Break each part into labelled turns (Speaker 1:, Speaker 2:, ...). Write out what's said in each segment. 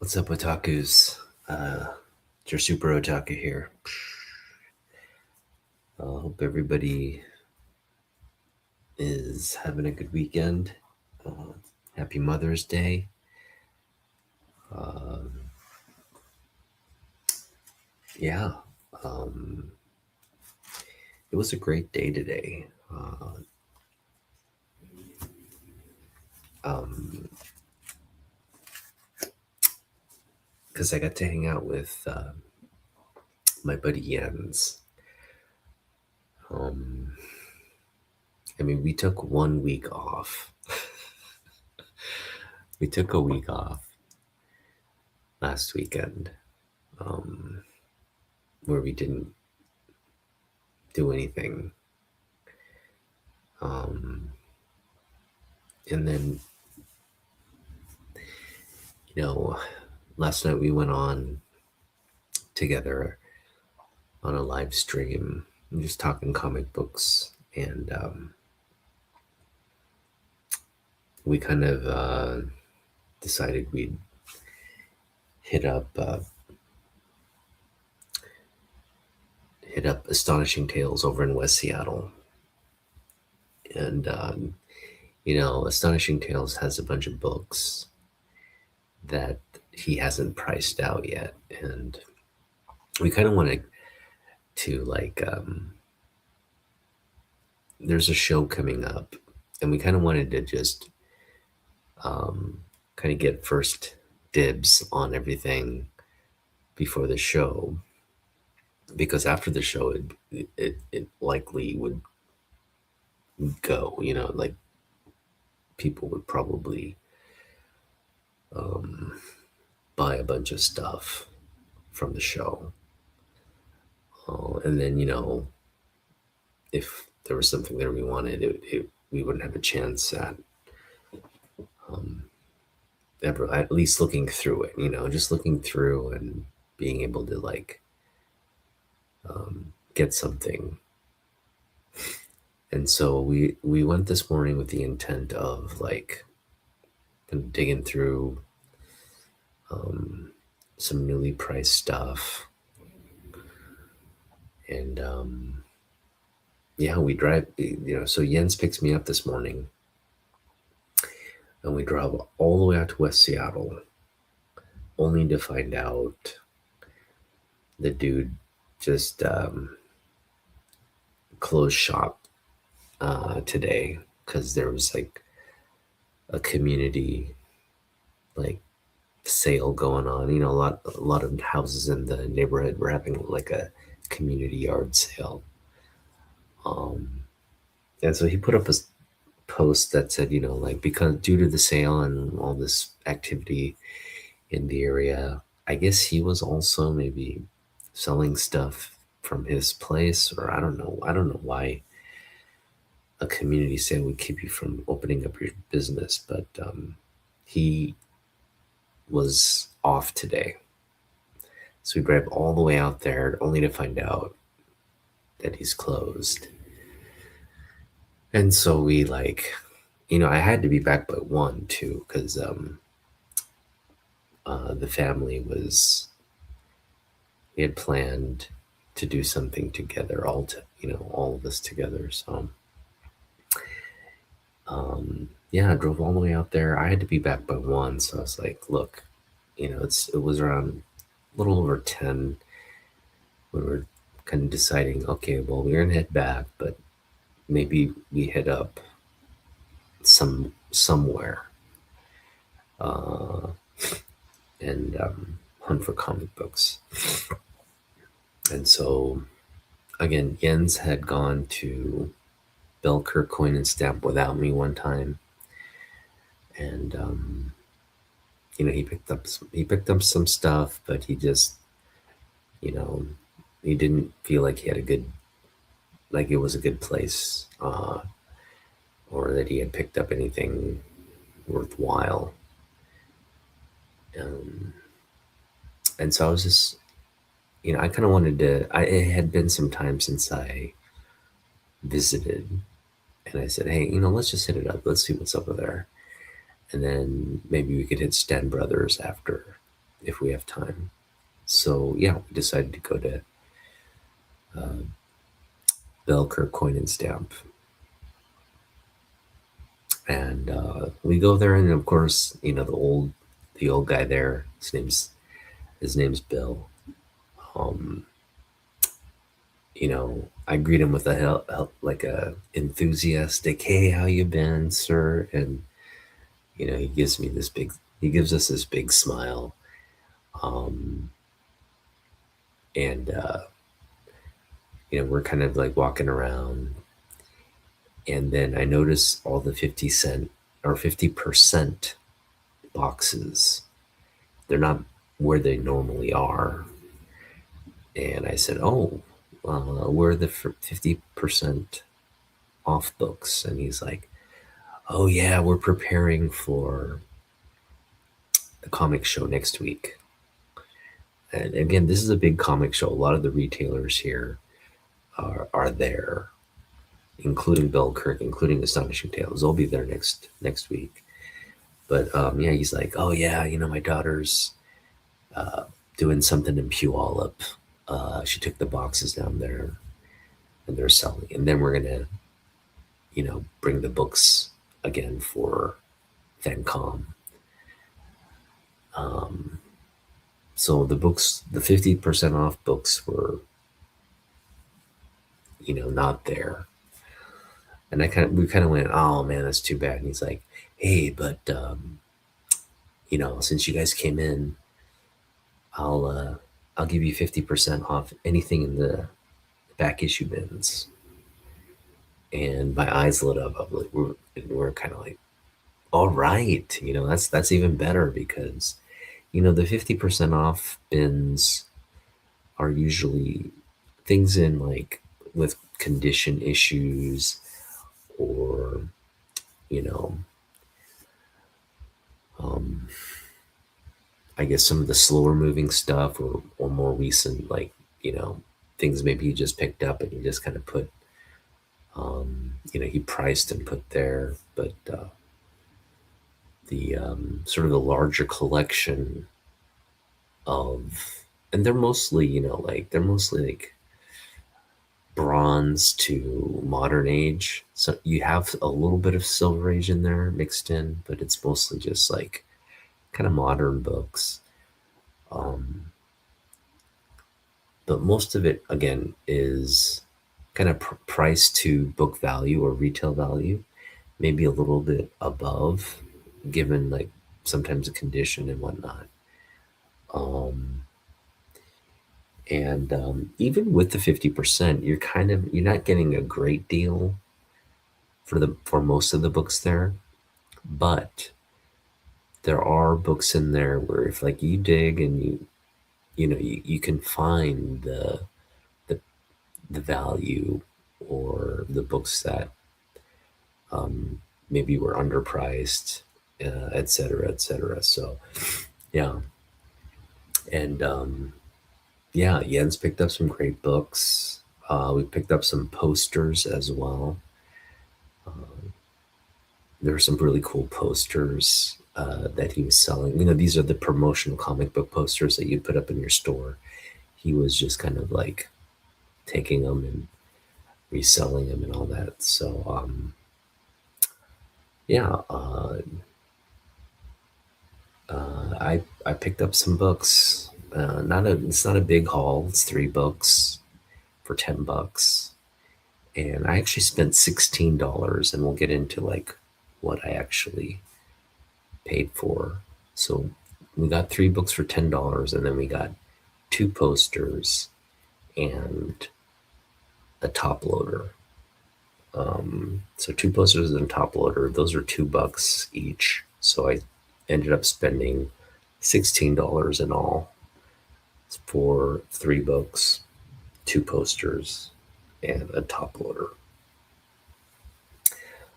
Speaker 1: What's up, otakus? It's your SuperOtaku here. Hope everybody is having a good weekend. Happy Mother's Day. Uh, yeah, um, it was a great day today. Because I got to hang out with my buddy Jens. We took 1 week off. We took a week off last weekend, um, where we didn't do anything. And then, last night we went on together on a live stream, just talking comic books, and we kind of decided we'd hit up Astonishing Tales over in West Seattle, and Astonishing Tales has a bunch of books that he hasn't priced out yet, and we kind of wanted to there's a show coming up, and we kind of wanted to just kind of get first dibs on everything before the show, because after the show it likely would go, like people would probably buy a bunch of stuff from the show, and then if there was something there we wanted, we wouldn't have a chance at ever at least looking through it, just looking through and being able to get something. And so we went this morning with the intent of kind of digging through some newly priced stuff, and we drive, so Jens picks me up this morning, and we drive all the way out to West Seattle, only to find out the dude just closed shop today, because there was a community sale going on. A lot of houses in the neighborhood were having a community yard sale. And so he put up a post that said, because due to the sale and all this activity in the area, I guess he was also maybe selling stuff from his place, or I don't know why a community sale would keep you from opening up your business, but he was off today. So we drive all the way out there only to find out that he's closed. And so we I had to be back by 1 too, because the family we had planned to do something together, all of us together. So I drove all the way out there. I had to be back by 1, so I was like, look, it was around a little over 10 when we were kind of deciding, okay, well, we're gonna head back, but maybe we head up somewhere and hunt for comic books. And so again, Jens had gone to Belkirk Coin Stamp without me one time, and he picked up some stuff, but he just he didn't feel like he had it was a good place, or that he had picked up anything worthwhile. And so I was just, I kind of wanted to, it had been some time since I visited, and I said, hey, let's just hit it up. Let's see what's up there. And then maybe we could hit Sten Brothers after. if we have time. So yeah, we decided to go to uh, Belkirk Coin and Stamp, and we go there, and of course, the old guy there. His name's Bill. Um, I greet him with like a enthusiastic, "Hey, how you been, sir?" And he gives us this big smile, um, and we're kind of like walking around, and then I notice all the 50 cent or 50% boxes. They're not where they normally are, and I said, "Oh, where are the 50% off books?" And he's like, "Oh yeah, we're preparing for the comic show next week." And again, this is a big comic show. A lot of the retailers here are there, including Belkirk, including Astonishing Tales. They'll be there next week. But yeah, he's like, "Oh yeah, my daughter's uh, doing something in Puyallup. She took the boxes down there, and they're selling. And then we're gonna, bring the books again for FanCom." Um, so the 50% off books were, not there. And we kind of went, "Oh man, that's too bad." And he's like, "Hey, but since you guys came in, I'll uh, I'll give you 50% off anything in the back issue bins." And my eyes lit up. We're kind of like, "All right, that's even better because the 50% off bins are usually things in like with condition issues, or you know um, I guess some of the slower moving stuff, or more recent, like things maybe you just picked up and you just kind of put he priced and put there. But the sort of the larger collection of, and they're mostly like bronze to modern age. So you have a little bit of silver age in there mixed in, but it's mostly just like kind of modern books. Um, but most of it, again, is kind of price to book value or retail value, maybe a little bit above, given like sometimes the condition and whatnot. Um, and even with the 50%, you're not getting a great deal for most of the books there. But there are books in there where if like you dig and you can find the the value, or the books that maybe were underpriced, et cetera, et cetera. So yeah. And yeah, Jens picked up some great books. We picked up some posters as well. There were some really cool posters that he was selling. These are the promotional comic book posters that you put up in your store. He was just kind of like taking them and reselling them and all that. So yeah, I picked up some books. It's not a big haul. It's 3 books for $10, and I actually spent $16. And we'll get into like what I actually paid for. So we got 3 books for $10, and then we got 2 posters and a top loader. So 2 posters and a top loader. Those are $2 each. So I ended up spending $16 in all for 3 books, 2 posters, and a top loader.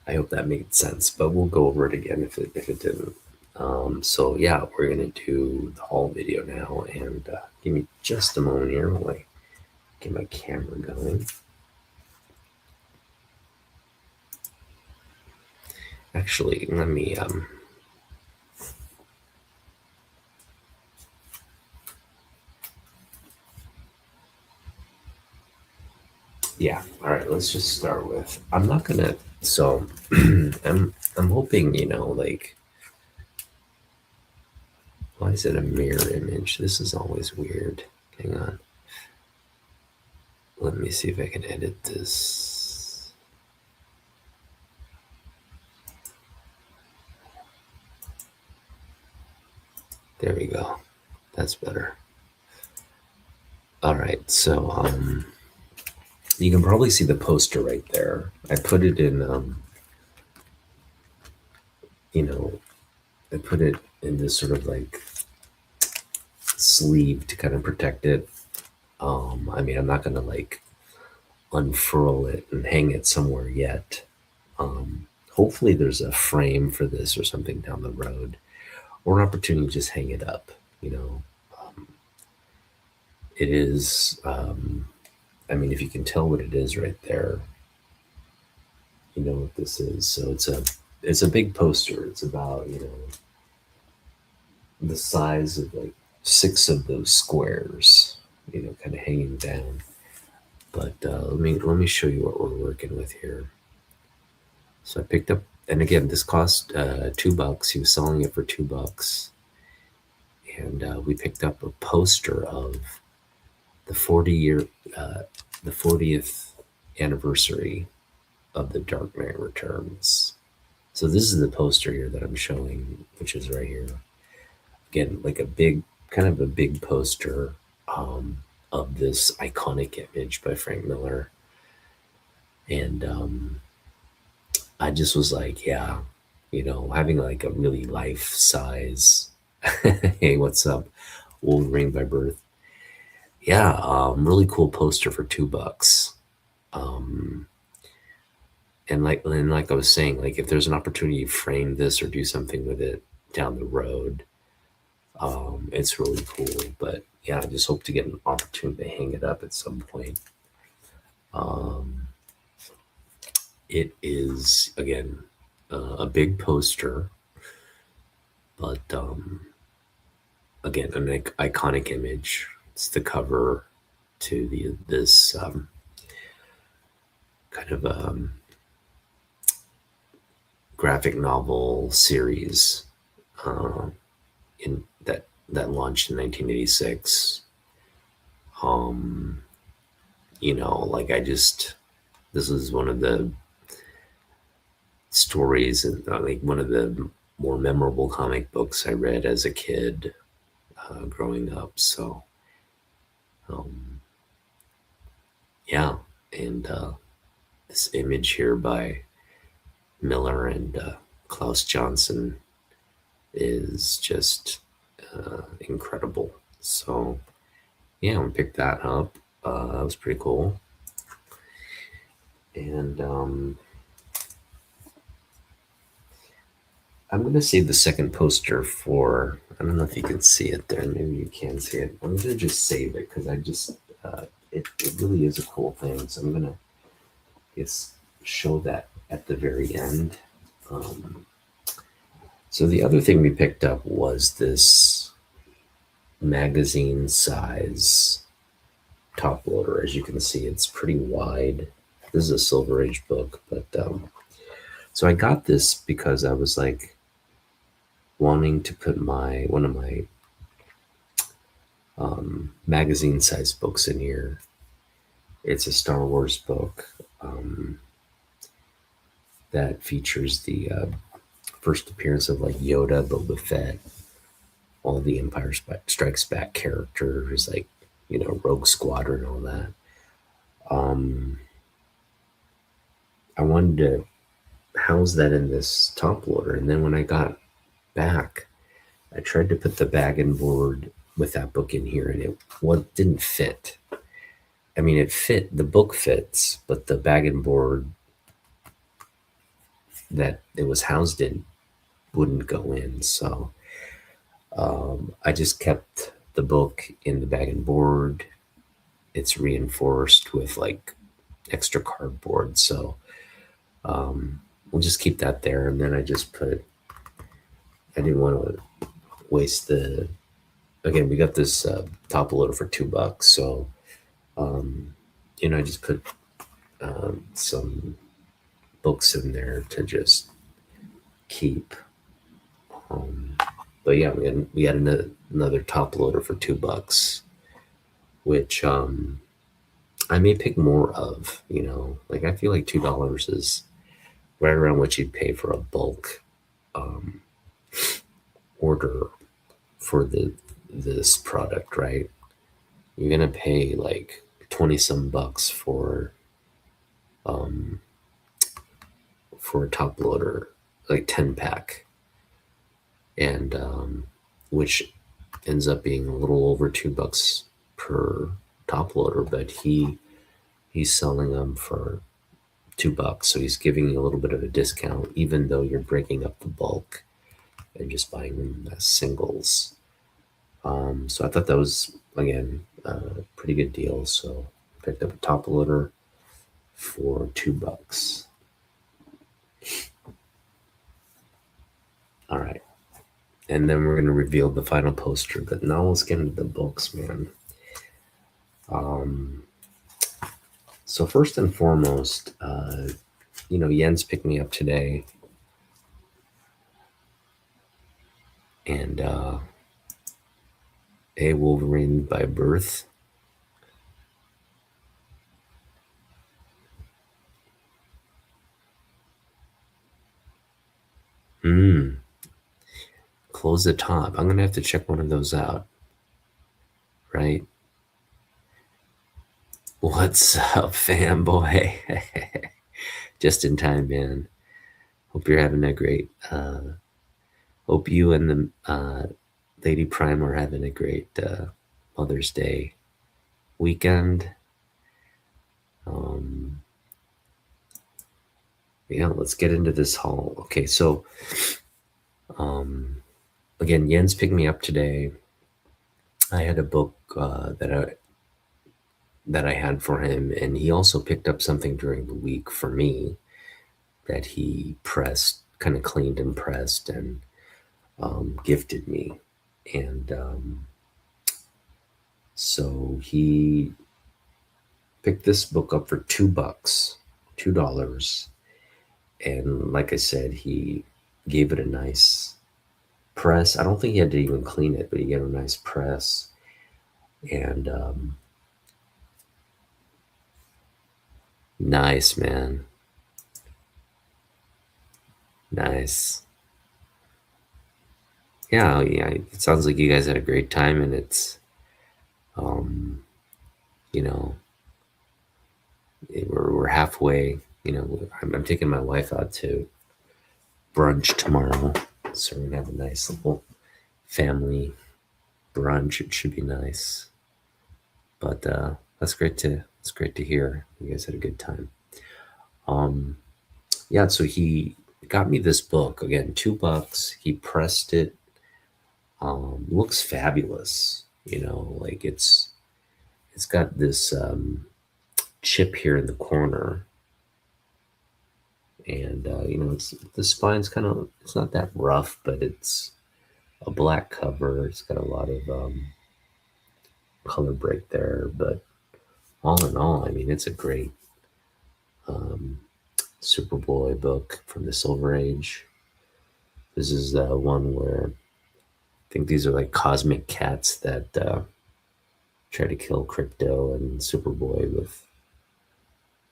Speaker 1: I hope that made sense, but we'll go over it again if it didn't. So yeah, we're gonna do the haul video now, and give me just a moment here while I get my camera going. Actually, let me Yeah. All right. Let's just start with. I'm not gonna. So, I'm hoping like. Why is it a mirror image? This is always weird. Hang on. Let me see if I can edit this. There we go. That's better. All right. So, you can probably see the poster right there. I put it in. You know, I put it in this sort of like sleeve to kind of protect it. I mean, I'm not gonna like unfurl it and hang it somewhere yet. Hopefully, there's a frame for this or something down the road, or an opportunity to just hang it up. You know, um, it is. I mean, if you can tell what it is right there, you know what this is. So it's a big poster. It's about the size of like six of those squares. Kind of hanging down. But let me show you what we're working with here. So I picked up, and again, this cost $2. He was selling it for $2, and we picked up a poster of the 40-year, uh, the 40th anniversary of The Dark Knight Returns. So this is the poster here that I'm showing, which is right here. Again, like a big, kind of a big poster of this iconic image by Frank Miller, and I just was like, yeah, having like a really life size, hey, what's up, Wolverine by birth. Yeah, really cool poster for $2. Um, and like I was saying, like if there's an opportunity to frame this or do something with it down the road, it's really cool. But yeah, I just hope to get an opportunity to hang it up at some point. Um, it is again a big poster, but again, an iconic image. It's the cover to this kind of graphic novel series uh, in that launched in 1986. Um, like this is one of the stories and like one of the more memorable comic books I read as a kid growing up. So um, yeah, and this image here by Miller and Klaus Johnson is just incredible. So yeah, we picked that up. That was pretty cool. And I'm gonna save the second poster for. I don't know if you can see it there. Maybe you can see it. I'm gonna just save it because I just it really is a cool thing. So I'm gonna just show that at the very end. Um, so the other thing we picked up was this magazine size top loader. As you can see, it's pretty wide. This is a Silver Age book, but so I got this because I was like wanting to put one of my magazine size books in here. It's a Star Wars book that features the first appearance of like Yoda, Boba Fett, all the Empire Strikes Back characters, like Rogue Squadron, all that. Um, I wanted to house that in this top loader, and then when I got back, I tried to put the bag and board with that book in here, and it didn't fit. I mean, it fit, the book fits, but the bag and board that it was housed in wouldn't go in. So I just kept the book in the bag and board. It's reinforced with like extra cardboard. So we'll just keep that there. And then I didn't want to waste again, we got this top loader for $2. So, I just put some books in there to just keep. Um, but yeah, we had another top loader for $2, which I may pick more of. Like I feel like $2 is right around what you'd pay for a bulk um, order for this product, right? You're gonna pay like 20 some bucks um, for a top loader, like 10 pack, and which ends up being a little over $2 per top loader, but he's selling them for $2, so he's giving you a little bit of a discount, even though you're breaking up the bulk and just buying them as singles. So I thought that was again a pretty good deal. So I picked up a top loader for $2. All right, and then we're gonna reveal the final poster. But now let's get into the books, man. Um, so first and foremost, Jens picked me up today, and a Wolverine by birth. Close the top. I'm gonna have to check one of those out, right? What's up, fanboy? Just in time, man. Hope you're having a great. Hope you and the Lady Prime are having a great Mother's Day weekend. Yeah, let's get into this haul. Okay, so again, Jens picked me up today. I had a book that I had for him, and he also picked up something during the week for me that he pressed, kind of cleaned and pressed, and gifted me. And so he picked this book up for $2. And like I said, he gave it a nice press. I don't think he had to even clean it, but he gave it a nice press. And nice, man. Nice. Yeah, it sounds like you guys had a great time, and it's, um, you know, we're halfway. I'm taking my wife out to brunch tomorrow, so we're gonna have a nice little family brunch. It should be nice. But that's great to hear. You guys had a good time. Yeah, so he got me this book again, $2. He pressed it. Looks fabulous. Like it's got this chip here in the corner, and it's the spine's it's not that rough, but it's a black cover. It's got a lot of color break there, but all in all, I mean, it's a great Superboy book from the Silver Age. This is the one where I think these are like cosmic cats that try to kill Crypto and Superboy with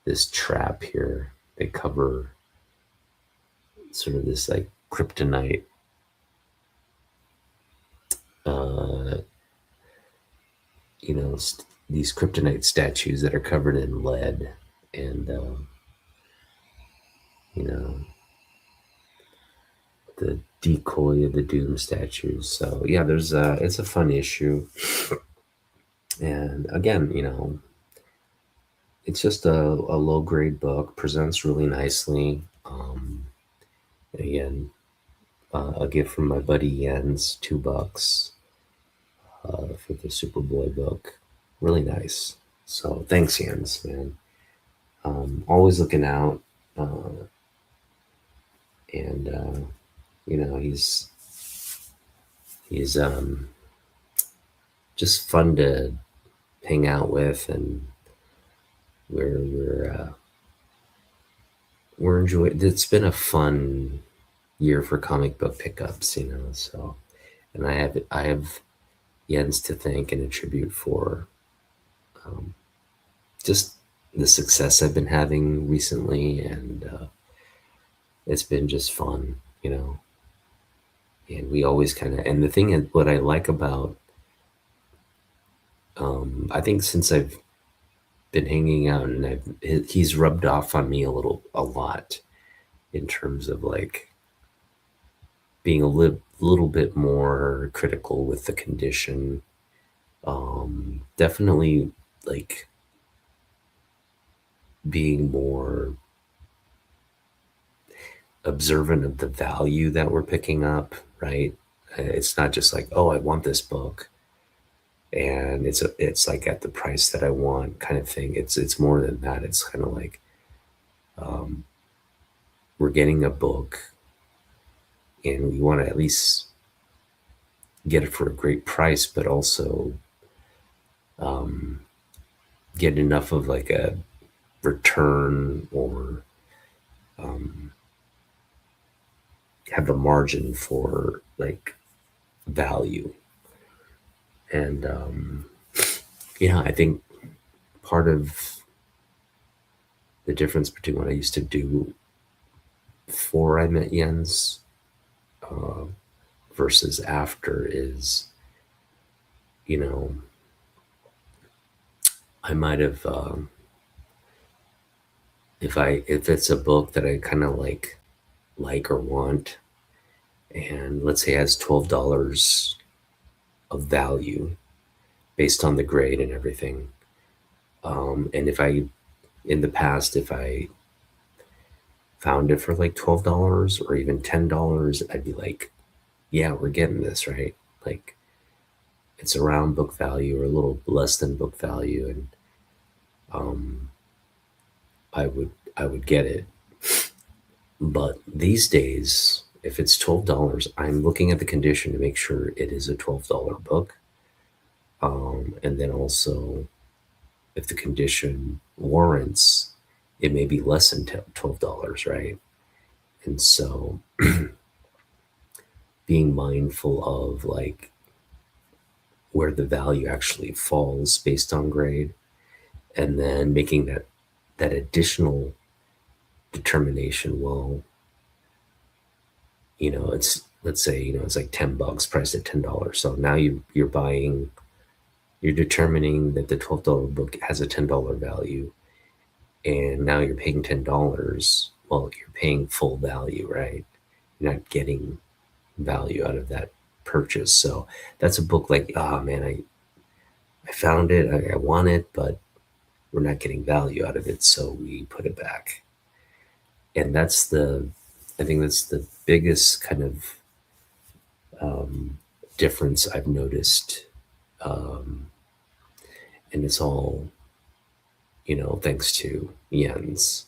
Speaker 1: this trap here. They cover sort of this like kryptonite these kryptonite statues that are covered in lead, and you know the decoy of the Doom statues. So yeah, it's a fun issue, and again, it's just a low grade book, presents really nicely. Again, a gift from my buddy Jens, $2 for the Superboy book. Really nice. So thanks, Jens, man. Always looking out, and he's just fun to hang out with, and we're we're enjoying. It's been a fun year for comic book pickups, you know. So, and I have Jens to thank and attribute for um, just the success I've been having recently, and it's been just fun, you know. And we always kind of, and the thing is, what I like about, I think since I've been hanging out and he's rubbed off on me a lot in terms of like being little bit more critical with the condition. Definitely like being more observant of the value that we're picking up, right? It's not just like, oh, I want this book and it's like at the price that I want kind of thing. It's more than that. It's kind of like um, we're getting a book and we want to at least get it for a great price, but also um, get enough of like a return or um, have a margin for like value. And yeah, I think part of the difference between what I used to do before I met Jens uh, versus after is, you know, I might have if it's a book that I kind of like or want, and let's say it has $12 of value based on the grade and everything. And if I in the past if I found it for like $12 or even $10, I'd be like, yeah, we're getting this, right? Like it's around book value or a little less than book value, and um, I would get it. But these days, if it's $12, I'm looking at the condition to make sure it is a $12 book. And then also, if the condition warrants, it may be less than $12, right? And so, being mindful of like where the value actually falls based on grade, and then making that additional determination. Well, you know, it's let's say it's like $10 priced at $10. So now you're determining that the $12 book has a $10 value, and now you're paying $10. Well, you're paying full value, right? You're not getting value out of that purchase. So that's a book like, oh man, I found it, I want it, but we're not getting value out of it, so we put it back. And I think that's the biggest kind of difference I've noticed. Um, and it's all, thanks to Jens.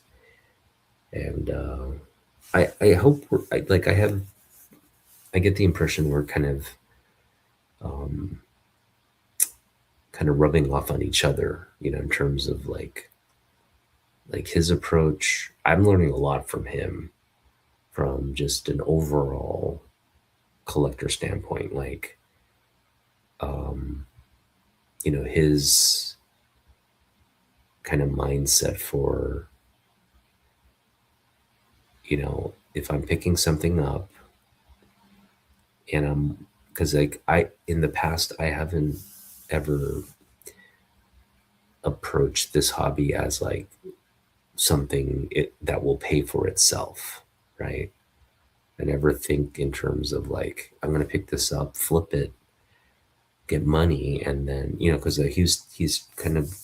Speaker 1: And I hope I get the impression we're um, kind of rubbing off on each other, in terms of like his approach. I'm learning a lot from him from just an overall collector standpoint. Like, um, his kind of mindset for, if I'm picking something up and because like in the past, I haven't ever approached this hobby as like that will pay for itself, right? I never think in terms of like, I'm going to pick this up, flip it, get money, and then, because he's kind of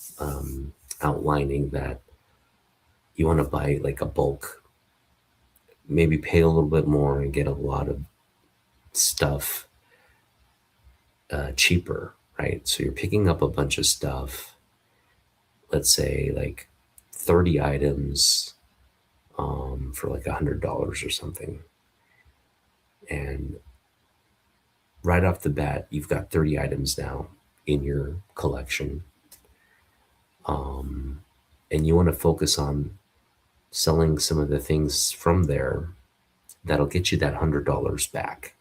Speaker 1: outlining that you want to buy like a bulk, maybe pay a little bit more and get a lot of stuff cheaper, right? So you're picking up a bunch of stuff, let's say like 30 items for like $100 or something. And right off the bat, you've got 30 items now in your collection. And you want to focus on selling some of the things from there that'll get you that $100 back,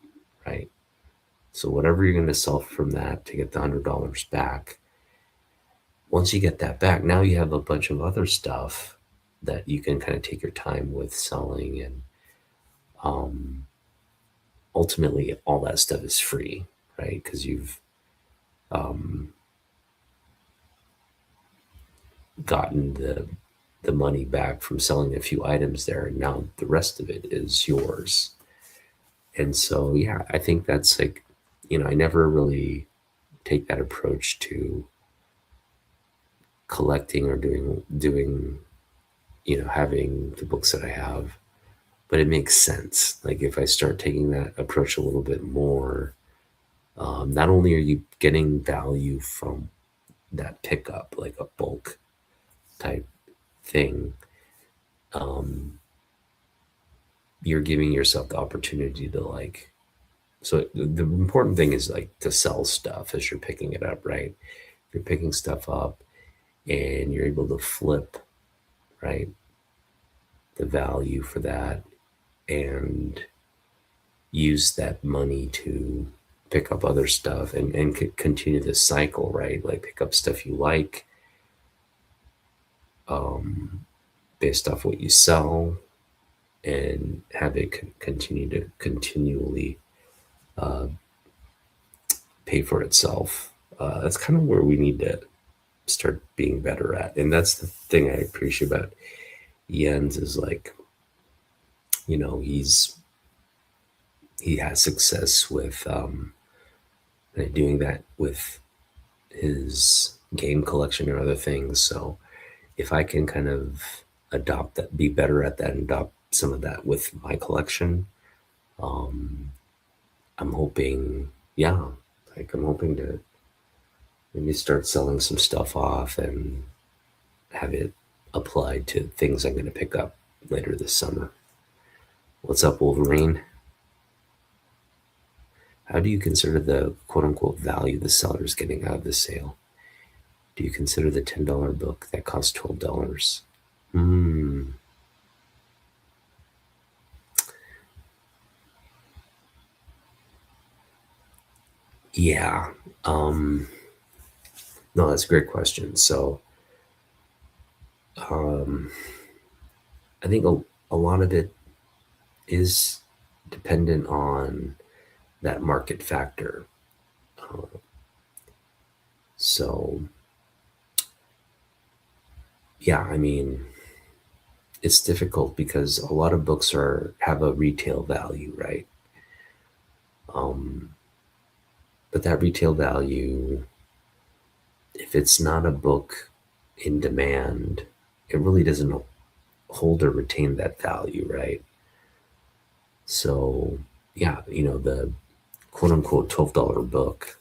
Speaker 1: right? So whatever you're going to sell from that to get the $100 back, once you get that back, now you have a bunch of other stuff that you can kind of take your time with selling, and um, ultimately all that stuff is free, right? Because you've um, gotten the money back from selling a few items there, and now the rest of it is yours. And so, yeah, I think that's like, I never really take that approach to collecting or doing having the books that I have, but it makes sense. Like if I start taking that approach a little bit more, not only are you getting value from that pickup, like a bulk type thing, um, you're giving yourself the opportunity to like. So the important thing is like to sell stuff as you're picking it up, right? You're picking stuff up and you're able to flip, right, the value for that and use that money to pick up other stuff and continue this cycle, right? Like pick up stuff you like, um, based off what you sell, and have it continue to continually uh, pay for itself. That's kind of where we need to start being better at. And that's the thing I appreciate about Jens is like, he has success with doing that with his game collection or other things. So if I can kind of adopt that, be better at that, and adopt some of that with my collection, um, I'm hoping, yeah, like I'm hoping to maybe start selling some stuff off and have it applied to things I'm going to pick up later this summer. What's up, Wolverine? How do you consider the quote unquote value the seller is getting out of the sale? Do you consider the $10 book that costs $12? Hmm. Yeah. Um, no, that's a great question. So, um, I think a lot of it is dependent on that market factor. Uh, so, yeah, I mean, it's difficult because a lot of books have a retail value, right? Um, but that retail value, if it's not a book in demand, it really doesn't hold or retain that value, right? So, yeah, the quote unquote $12 book,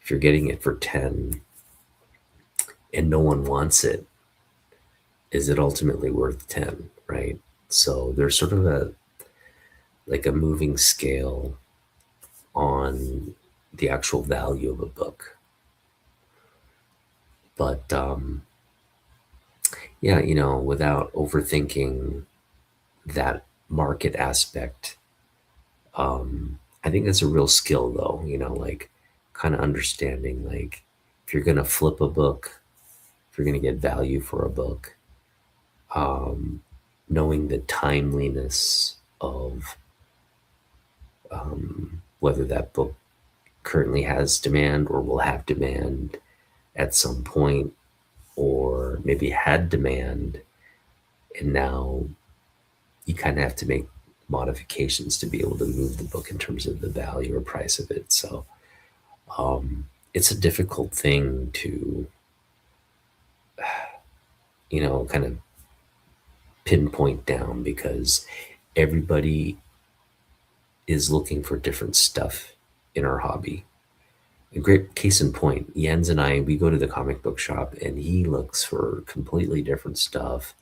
Speaker 1: if you're getting it for 10 and no one wants it, is it ultimately worth 10, right? So there's sort of a moving scale on the actual value of a book. But yeah, without overthinking that market aspect, I think that's a real skill though, like kind of understanding like if you're going to flip a book, if you're going to get value for a book, um, knowing the timeliness of whether that book currently has demand or will have demand at some point, or maybe had demand and now you kind of have to make modifications to be able to move the book in terms of the value or price of it. So it's a difficult thing to, kind of pinpoint down because everybody is looking for different stuff in our hobby. A great case in point, Jens and I, we go to the comic book shop and he looks for completely different stuff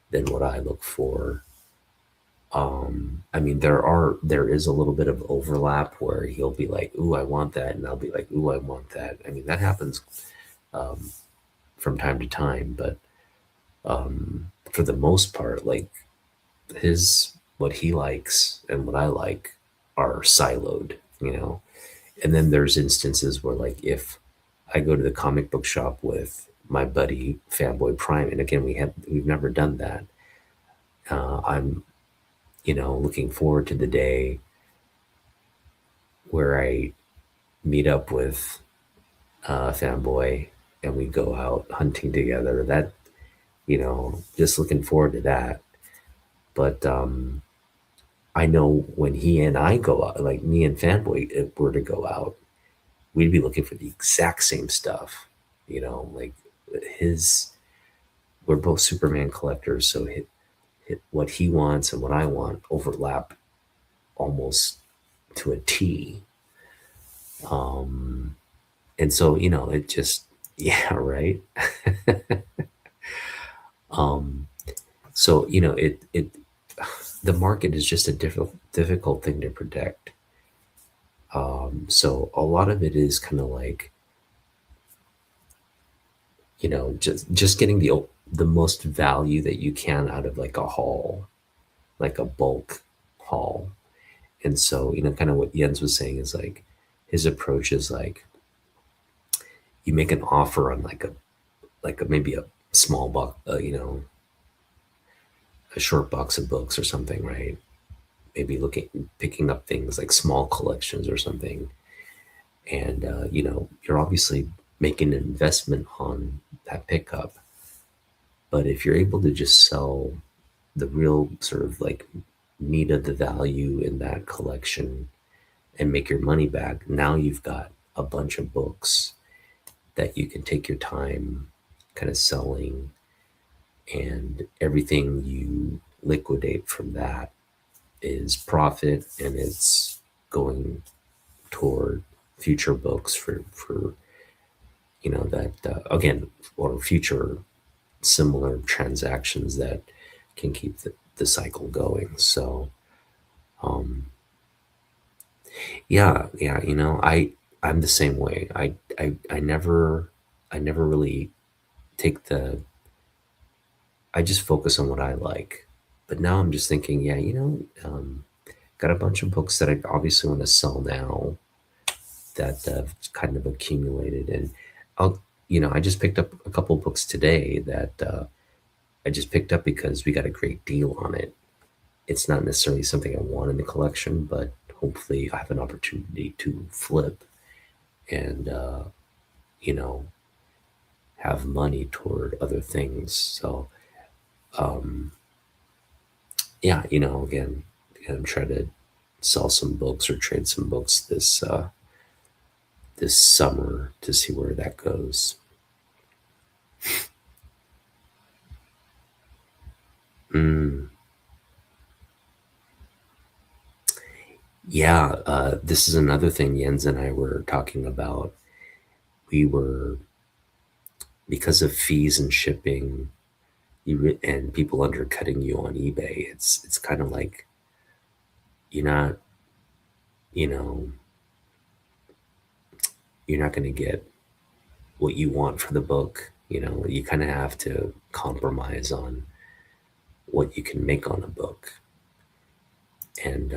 Speaker 1: than what I look for. I mean, there is a little bit of overlap where he'll be like, "Ooh, I want that," and I'll be like, "Ooh, I want that." I mean, that happens um, from time to time, but For the most part, like his what he likes and what I like are siloed, you know. And then there's instances where like if I go to the comic book shop with my buddy Fanboy Prime, and again we've never done that. I'm looking forward to the day where I meet up with Fanboy and we go out hunting together. That just looking forward to that. But I know when he and I go out, like me and Fanboy, if were to go out, we'd be looking for the exact same stuff. Like his, we're both Superman collectors, so what he wants and what I want overlap almost to a T. Um, and so it just yeah, right. um, so it the market is just a difficult thing to predict. So a lot of it is kind of like just getting the most value that you can out of like a haul, like a bulk haul. And so kind of what Jens was saying is like his approach is like you make an offer on like a maybe a small box, a short box of books or something, right? Maybe picking up things like small collections or something, and you're obviously making an investment on that pickup. But if you're able to just sell the real sort of like meat of the value in that collection and make your money back, now you've got a bunch of books that you can take your time kind of selling, and everything you liquidate from that is profit, and it's going toward future books for that again, or future similar transactions that can keep the cycle going. So yeah, I'm the same way. I never really take the I just focus on what I like. But now I'm just thinking, yeah, got a bunch of books that I obviously want to sell now that kind of accumulated. And I just picked up a couple books today that I just picked up because we got a great deal on it. It's not necessarily something I want in the collection, but hopefully I have an opportunity to flip and, you know, have money toward other things. So, um, yeah, again, I'm trying to sell some books or trade some books this summer to see where that goes. Mm, yeah, this is another thing Jens and I were talking about. We were because of fees and shipping, and people undercutting you on eBay. It's kind of like you're not, you know, you're not going to get what you want for the book. You kind of have to compromise on what you can make on a book. And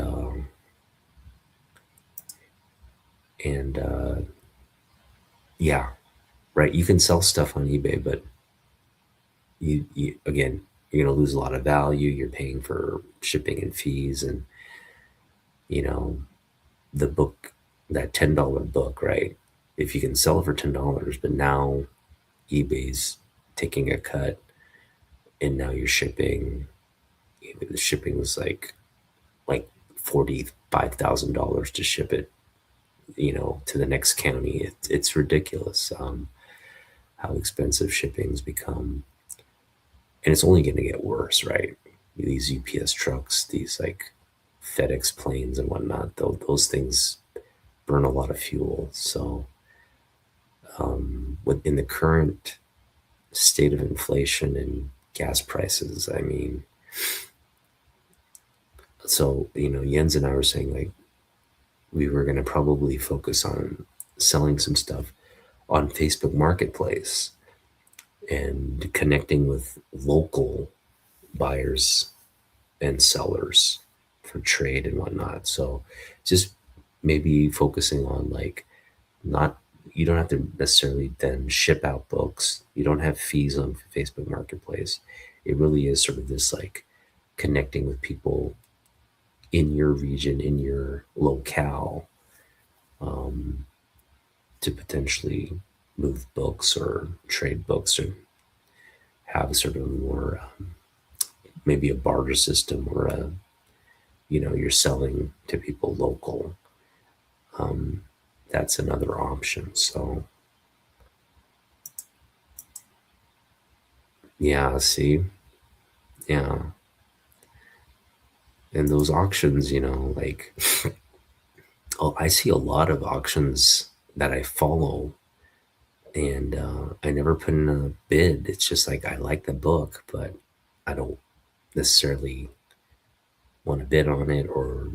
Speaker 1: yeah, right. You can sell stuff on eBay, but you again, you're going to lose a lot of value. You're paying for shipping and fees, and you know the book, that $10 book, right? If you can sell it for $10, but now eBay's taking a cut, and now you're shipping. The shipping was like $45,000 to ship it, to the next county. It's ridiculous how expensive shipping's become, and it's only going to get worse, right? These UPS trucks, these like FedEx planes and whatnot, those things burn a lot of fuel. So, within the current state of inflation and gas prices, I mean, so Jens and I were saying like we were going to probably focus on selling some stuff on Facebook Marketplace, and connecting with local buyers and sellers for trade and whatnot. So just maybe focusing on like not, you don't have to necessarily then ship out books. You don't have fees on Facebook Marketplace. It really is sort of this like connecting with people in your region, in your locale, um, to potentially move books or trade books or have sort of more maybe a barter system or a, you're selling to people local. um, that's another option. So yeah, see, yeah, and those auctions, like oh, I see a lot of auctions that I follow, and I never put in a bid. It's just like I like the book, but I don't necessarily want to bid on it, or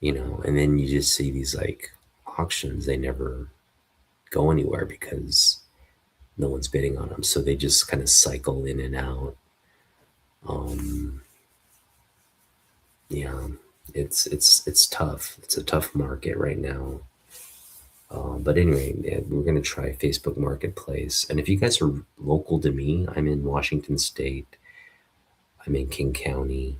Speaker 1: and then you just see these like auctions, they never go anywhere because no one's bidding on them, so they just kind of cycle in and out. um yeah, it's tough. It's a tough market right now. But anyway, yeah, we're gonna try Facebook Marketplace, and if you guys are local to me, I'm in Washington State, I'm in King County.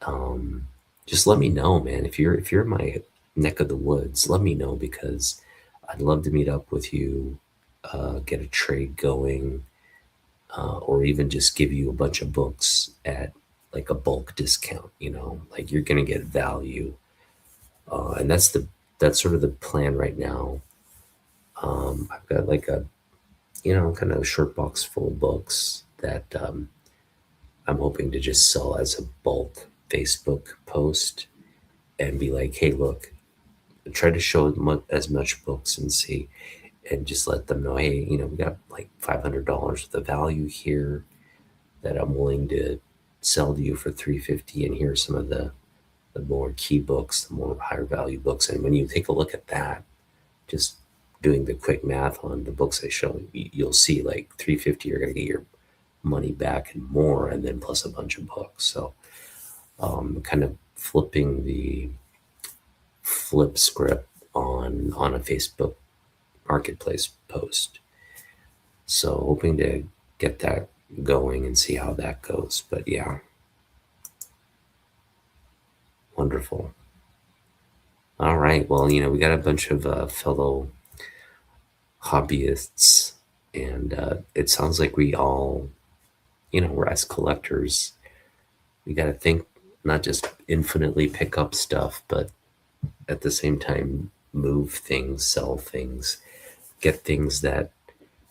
Speaker 1: um just let me know, man. If you're in my neck of the woods, let me know, because I'd love to meet up with you, get a trade going, or even just give you a bunch of books at like a bulk discount. Like you're gonna get value, and that's sort of the plan right now. I've got like a kind of short box full of books that I'm hoping to just sell as a bulk Facebook post and be like, hey, look, try to show as much books and see, and just let them know, hey, we got like $500 worth of value here that I'm willing to sell to you for 350, and here's some of the more key books, the more higher value books. And when you take a look at that, just doing the quick math on the books I show, you'll see like 350, you're going to get your money back and more, and then plus a bunch of books. So kind of flipping the flip script on a Facebook Marketplace post. So hoping to get that going and see how that goes. But yeah, wonderful. All right. Well, we got a bunch of fellow hobbyists, and it sounds like we all, we're as collectors, we got to think, not just infinitely pick up stuff, but at the same time move things, sell things, get things that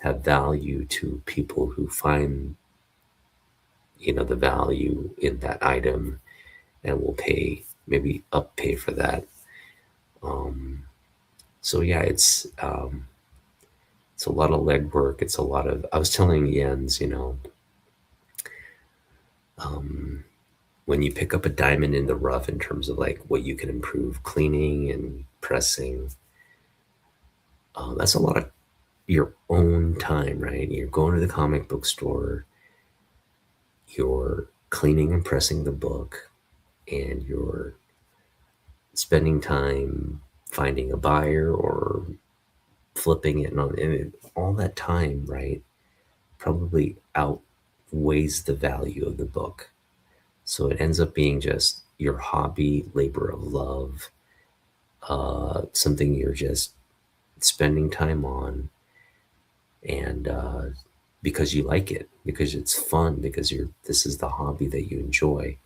Speaker 1: have value to people who find the value in that item, and will pay, maybe up pay for that. um so yeah, it's a lot of legwork. It's a lot of, I was telling Jens, um when you pick up a diamond in the rough in terms of like what you can improve, cleaning and pressing, that's a lot of your own time, right? You're going to the comic book store, you're cleaning and pressing the book, and you're spending time finding a buyer or flipping it, and all that time, right, probably outweighs the value of the book. So it ends up being just your hobby, labor of love, something you're just spending time on, and because you like it, because it's fun, because this is the hobby that you enjoy,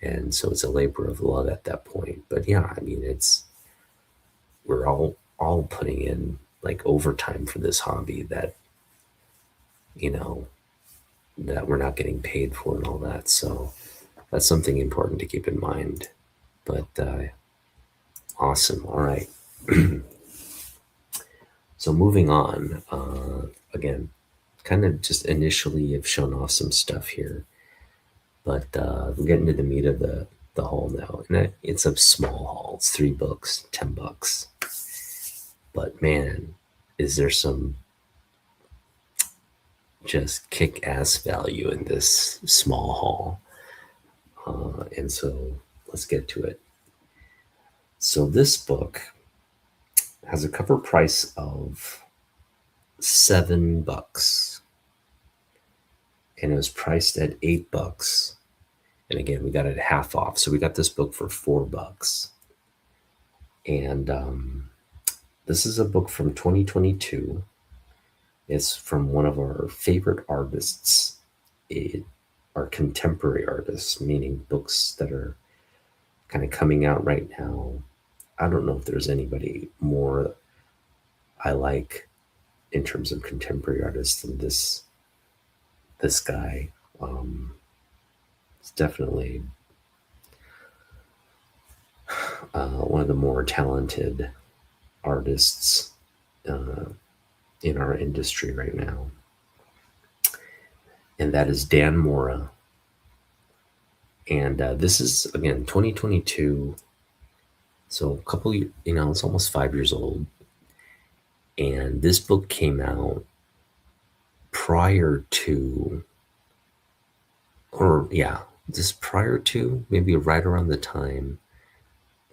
Speaker 1: and so it's a labor of love at that point. But yeah, I mean, we're all putting in like overtime for this hobby that you know that we're not getting paid for and all that. So that's something important to keep in mind. But awesome. All right. So moving on, again, kind of just initially have shown off some stuff here, but we're getting to the meat of the haul now, and it's a small haul. It's 3 books, $10. But man, is there some just kick ass value in this small haul. And so let's get to it. So this book has a cover price of $7, and it was priced at $8. And again, we got it half off. So we got this book for $4. And this is a book from 2022. It's from one of our favorite artists. Our contemporary artists, meaning books that are kind of coming out right now. I don't know if there's anybody more I like in terms of contemporary artists than this guy. It's definitely one of the more talented artists in our industry right now, and that is Dan Mora. And this is again 2022, so a couple, it's almost 5 years old. And this book came out prior to, or yeah, just prior to, maybe right around the time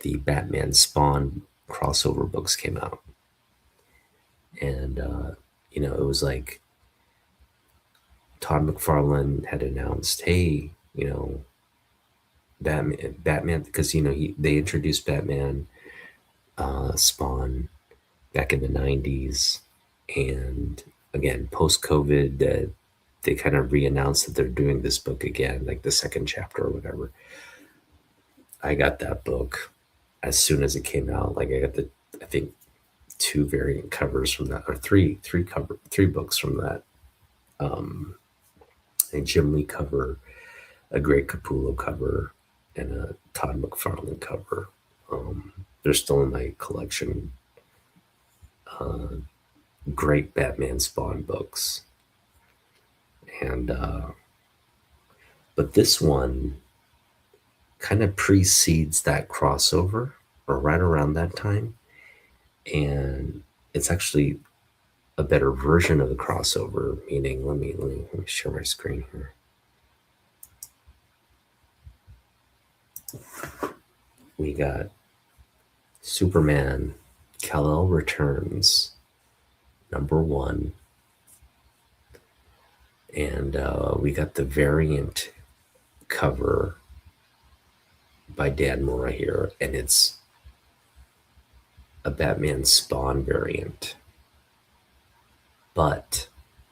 Speaker 1: the Batman Spawn crossover books came out. And, it was like Todd McFarlane had announced, hey, Batman, because, they introduced Batman Spawn back in the 90s. And again, post COVID, they kind of re-announced that they're doing this book again, like the second chapter or whatever. I got that book as soon as it came out. Like I got I think 2 variant covers from that, or three books from that. A Jim Lee cover, a Greg Capullo cover, and a Todd McFarlane cover. They're still in my collection. Great Batman Spawn books. And but this one kind of precedes that crossover, or right around that time, and it's actually a better version of the crossover. Meaning, let me share my screen here. We got Superman, Kal-El Returns, #1, and we got the variant cover by Dan Mora here, and it's a Batman Spawn variant, but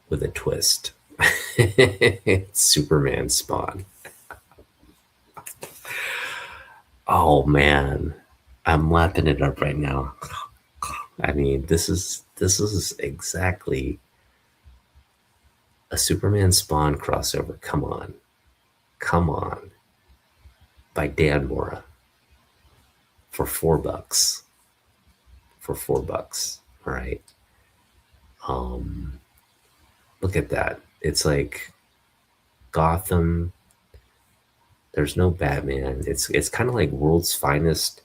Speaker 1: with a twist. It's Superman Spawn. Oh man, I'm lapping it up right now. I mean, this is exactly a Superman Spawn crossover. Come on, by Dan Mora for $4. For $4, all right. Look at that. It's like Gotham. There's no Batman. It's kind of like World's Finest,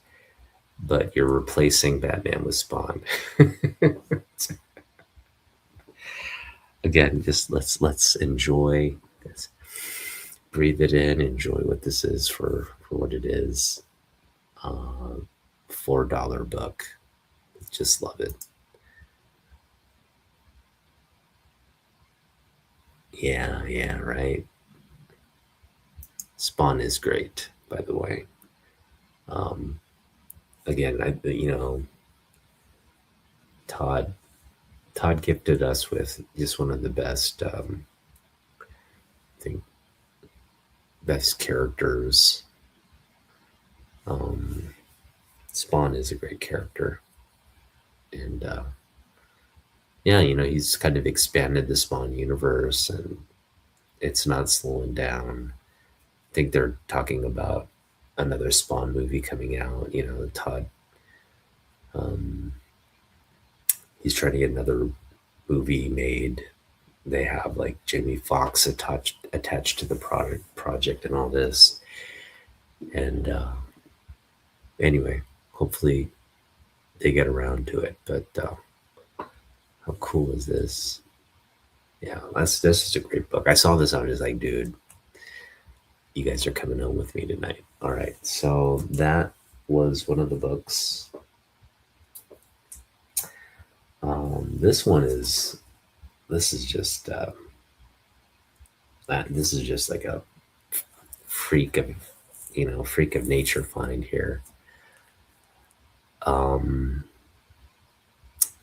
Speaker 1: but you're replacing Batman with Spawn. Again, just let's enjoy this. Breathe it in, enjoy what this is for what it is. $4 book. Just love it. Yeah, right. Spawn is great, by the way. Again, Todd gifted us with just one of the best, I think, best characters. Spawn is a great character, and he's kind of expanded the Spawn universe, and it's not slowing down. I think they're talking about another Spawn movie coming out. Todd, he's trying to get another movie made. They have like Jamie Foxx attached to the project and all this. And anyway, hopefully they get around to it. But how cool is this? Yeah, this is a great book. I saw this, I was just like, dude, you guys are coming home with me tonight. All right, so that was one of the books. This one is this is just this is just like a freak of freak of nature find here. Um,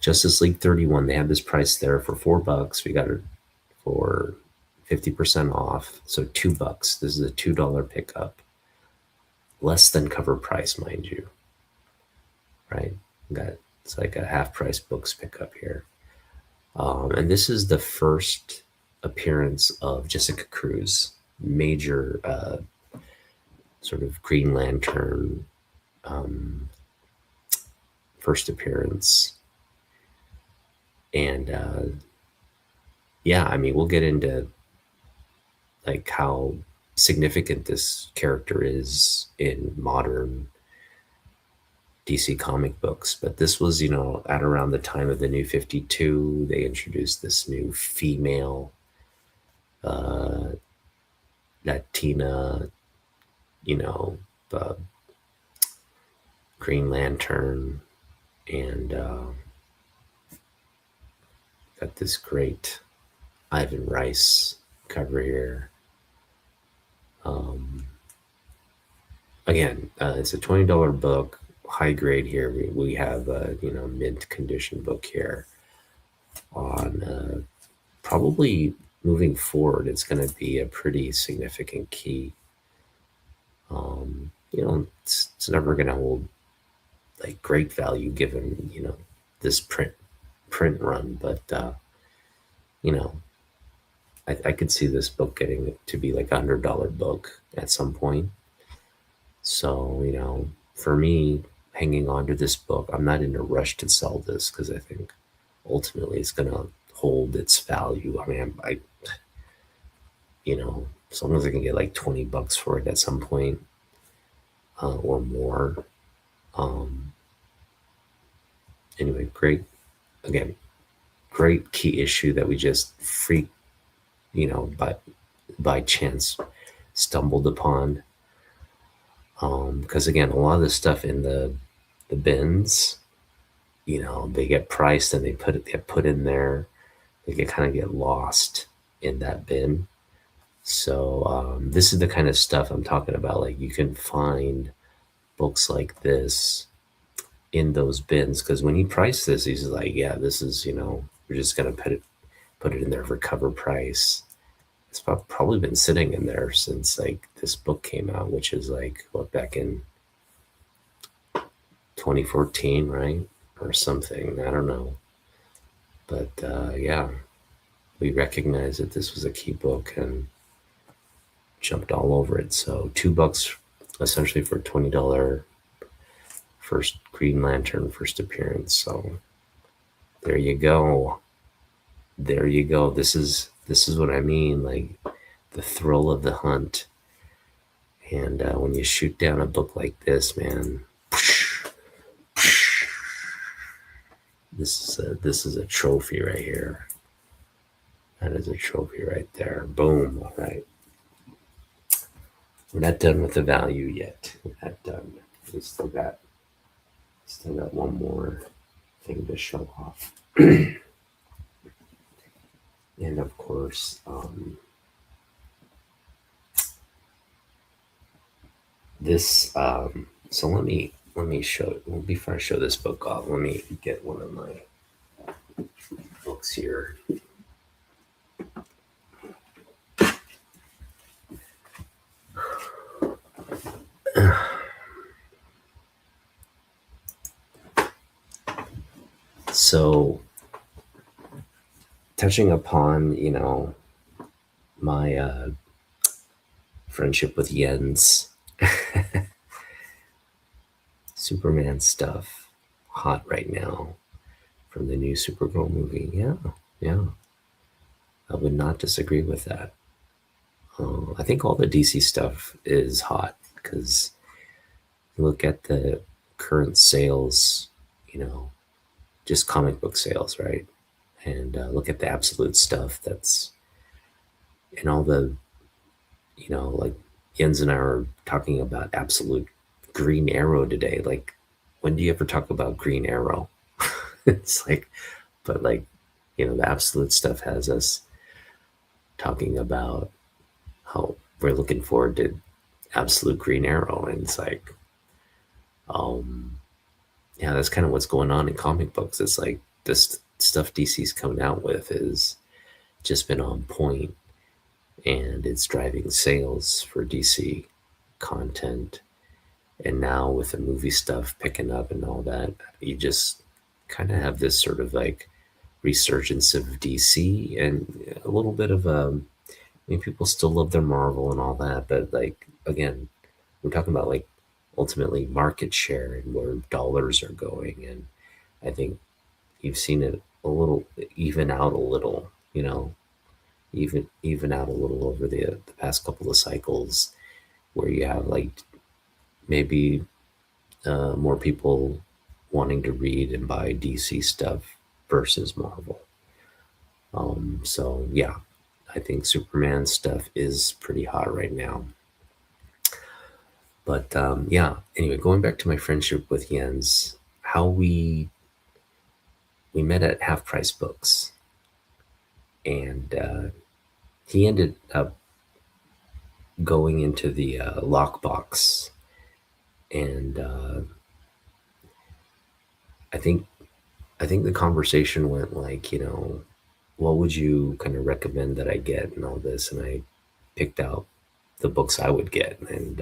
Speaker 1: Justice League 31. They had this price there for $4. We got it for 50% off, so $2. This is a $2 pickup, less than cover price, mind you. Right? Got it's like a half price books pickup here. And this is the first appearance of Jessica Cruz, major sort of Green Lantern um, first appearance. And yeah, I mean, we'll get into like how significant this character is in modern DC comic books. But this was, at around the time of the New 52, they introduced this new female uh, Latina, you know, uh, Green Lantern, and got this great Ivan Rice cover here. Um, Again, it's a $20 book, high grade here. We have a mint condition book here. On probably moving forward, it's going to be a pretty significant key. It's never going to hold like great value given this print run, but you know I could see this book getting to be like $100 book at some point. So for me, hanging on to this book, I'm not in a rush to sell this because I think ultimately it's going to hold its value. I mean, as long as I can get like $20 for it at some point or more. Um, anyway, again, great key issue that we just by chance stumbled upon. Because again, a lot of the stuff in the bins, they get priced and they get put in there. They get lost in that bin. So this is the kind of stuff I'm talking about. Like you can find books like this in those bins because when he priced this, he's like, yeah, this is we're just gonna put it in there for cover price. It's probably been sitting in there since like this book came out, which is like what, back in 2014, right, or something. I don't know, but yeah, we recognized that this was a key book and jumped all over it. So $2 essentially for $20 first Green Lantern first appearance. So there you go. There you go. This is what I mean, like the thrill of the hunt. And when you shoot down a book like this, man, this is a trophy right here. That is a trophy right there. Boom. All right. We're not done with the value yet. We're not done. We still got one more thing to show off. And of course, this. So let me show. Well, before I show this book off, let me get one of my books here. So, touching upon my friendship with Jens. Superman stuff hot right now from the new Supergirl movie. Yeah, I would not disagree with that. I think all the DC stuff is hot because look at the current sales, just comic book sales, right? and look at the absolute stuff that's in all the, like Jens and I are talking about absolute Green Arrow today. Like, when do you ever talk about Green Arrow? It's like, but like, the absolute stuff has us talking about how we're looking forward to absolute Green Arrow. And it's like, um, yeah, that's kind of what's going on in comic books. It's like this stuff DC's coming out with is just been on point, and it's driving sales for DC content. And now with the movie stuff picking up and all that, you just kind of have this sort of like resurgence of DC and a little bit of I mean, people still love their Marvel and all that, but like again, we're talking about like ultimately market share and where dollars are going. And I think you've seen it a little even out a little, even out a little over the past couple of cycles, where you have like maybe more people wanting to read and buy DC stuff versus Marvel. So yeah, I think Superman stuff is pretty hot right now. But yeah, anyway, going back to my friendship with Jens, how we met at Half Price Books, and he ended up going into the lockbox, and I think I think the conversation went like, what would you kind of recommend that I get and all this, and I picked out the books I would get, and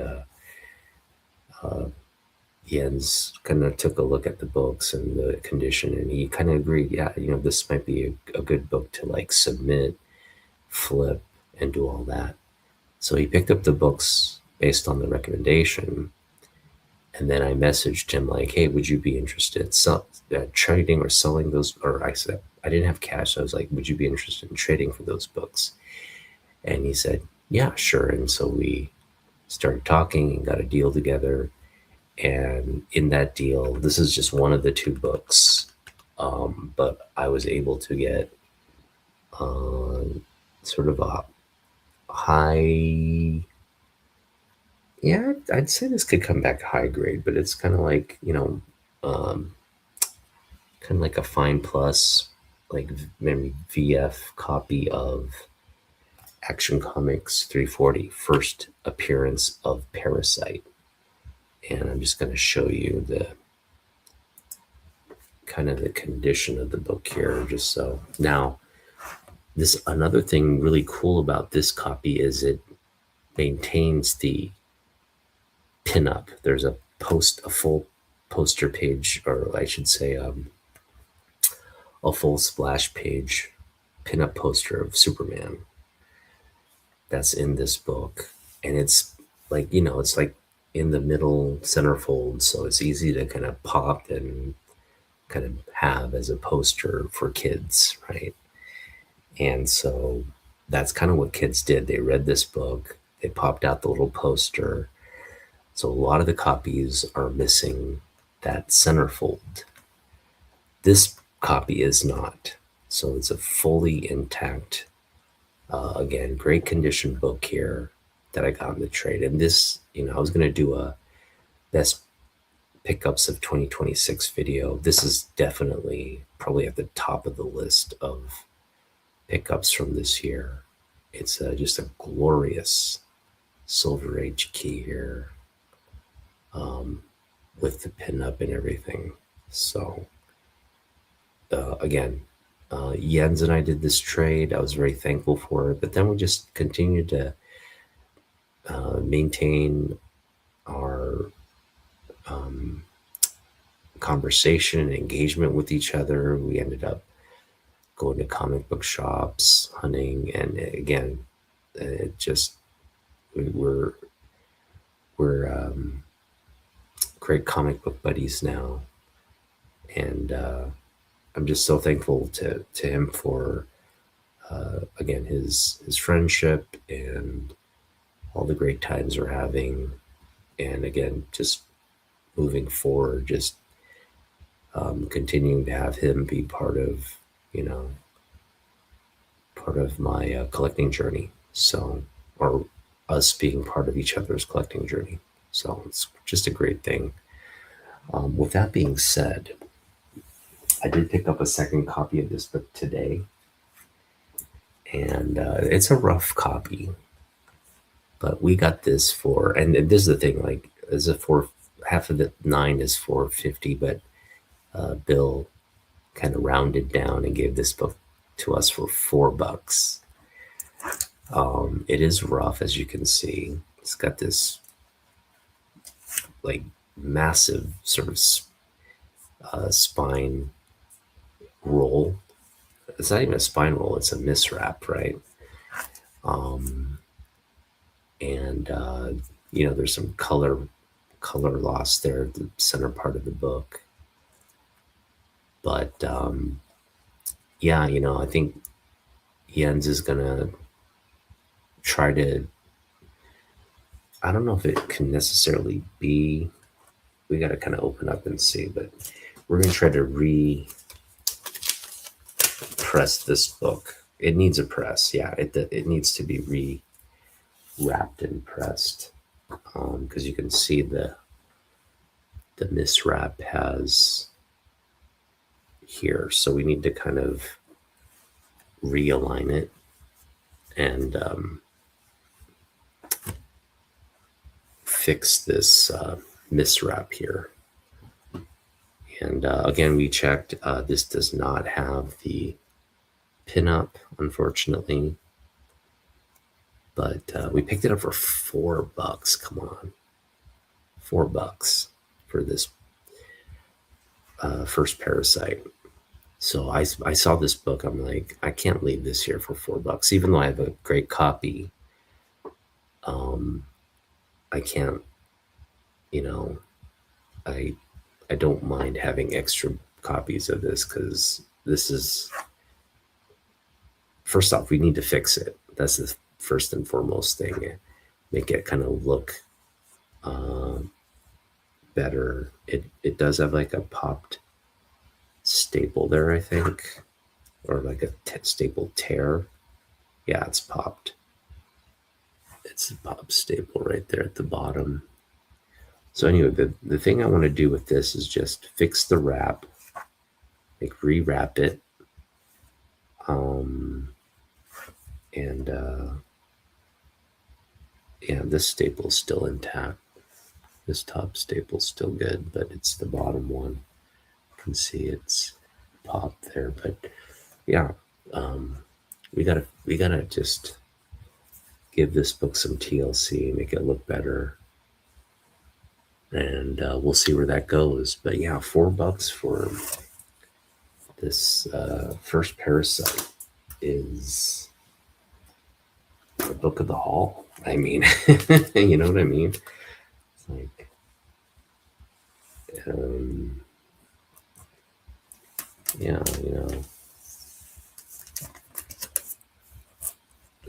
Speaker 1: uh, Jens kind of took a look at the books and the condition, and he kind of agreed, yeah, this might be a good book to like submit, flip, and do all that. So he picked up the books based on the recommendation, and then I messaged him like, "Hey, would you be interested trading or selling those?" Or I said I didn't have cash, so I was like, "Would you be interested in trading for those books?" And he said, "Yeah, sure." And so we started talking and got a deal together. And in that deal, this is just one of the two books, but I was able to get sort of a high. Yeah, I'd say this could come back high grade, but it's kind of like, um, kind of like a fine plus, like maybe VF copy of Action Comics 340, first appearance of Parasite. And I'm just going to show you the kind of the condition of the book here, just so. Now, this another thing really cool about this copy is it maintains the pinup. There's a full poster page, or I should say, a full splash page pinup poster of Superman that's in this book, and it's like, it's like in the middle centerfold, so it's easy to kind of pop and kind of have as a poster for kids, right? And so that's kind of what kids did. They read this book, they popped out the little poster. So a lot of the copies are missing that centerfold. This copy is not. So it's a fully intact, again, great condition book here that I got in the trade. And this, I was going to do a best pickups of 2026 video. This is definitely probably at the top of the list of pickups from this year. It's just a glorious Silver Age key here, with the pinup and everything. So again, Jens and I did this trade. I was very thankful for it, but then we just continued to maintain our conversation and engagement with each other. We ended up going to comic book shops, hunting, and again, it just we're great comic book buddies now, and I'm just so thankful to him for again his friendship and all the great times we're having, and again just moving forward, just continuing to have him be part of part of my collecting journey. So, or us being part of each other's collecting journey. So it's just a great thing. With that being said, I did pick up a second copy of this book today, and it's a rough copy, but we got this for, and this is the thing, like, is it for half of the 9 is 450, but Bill kind of rounded down and gave this book to us for $4. It is rough, as you can see. It's got this like massive sort of spine roll. It's not even a spine roll; it's a miswrap, right? Um, and there's some color loss there at the center part of the book. But yeah, I think Jens is gonna try to. I don't know if it can necessarily be. We got to kind of open up and see, but we're gonna try to press this book. It needs a press, yeah. It needs to be wrapped and pressed, because you can see the miswrap has here. So we need to kind of realign it and fix this miswrap here. And again, we checked. This does not have the pinup, unfortunately. But we picked it up for $4. Come on, $4 for this first Parasite. So I saw this book. I'm like, I can't leave this here for $4, even though I have a great copy. I can't. I don't mind having extra copies of this, because this is, first off, we need to fix it. That's the first and foremost thing. Make it kind of look better. It does have like a popped staple there, I think, or like a staple tear. Yeah, it's popped. It's a pop staple right there at the bottom. So anyway, the thing I want to do with this is just fix the wrap, like rewrap it, and yeah, this staple is still intact. This top staple is still good, but it's the bottom one. You can see it's popped there, but yeah, we gotta just give this book some TLC, make it look better, and we'll see where that goes. But yeah, $4 for this first Parasite is the book of the haul. I mean, you know what I mean? It's like, yeah,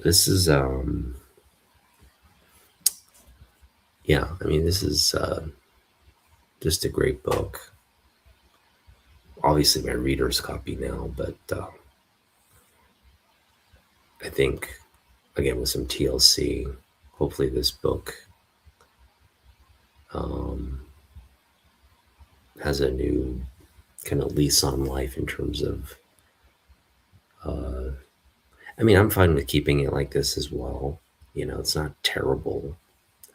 Speaker 1: this is, yeah, I mean, this is just a great book. Obviously, my reader's copy now, but I think, again, with some TLC, hopefully this book has a new kind of lease on life in terms of, I mean, I'm fine with keeping it like this as well. It's not terrible.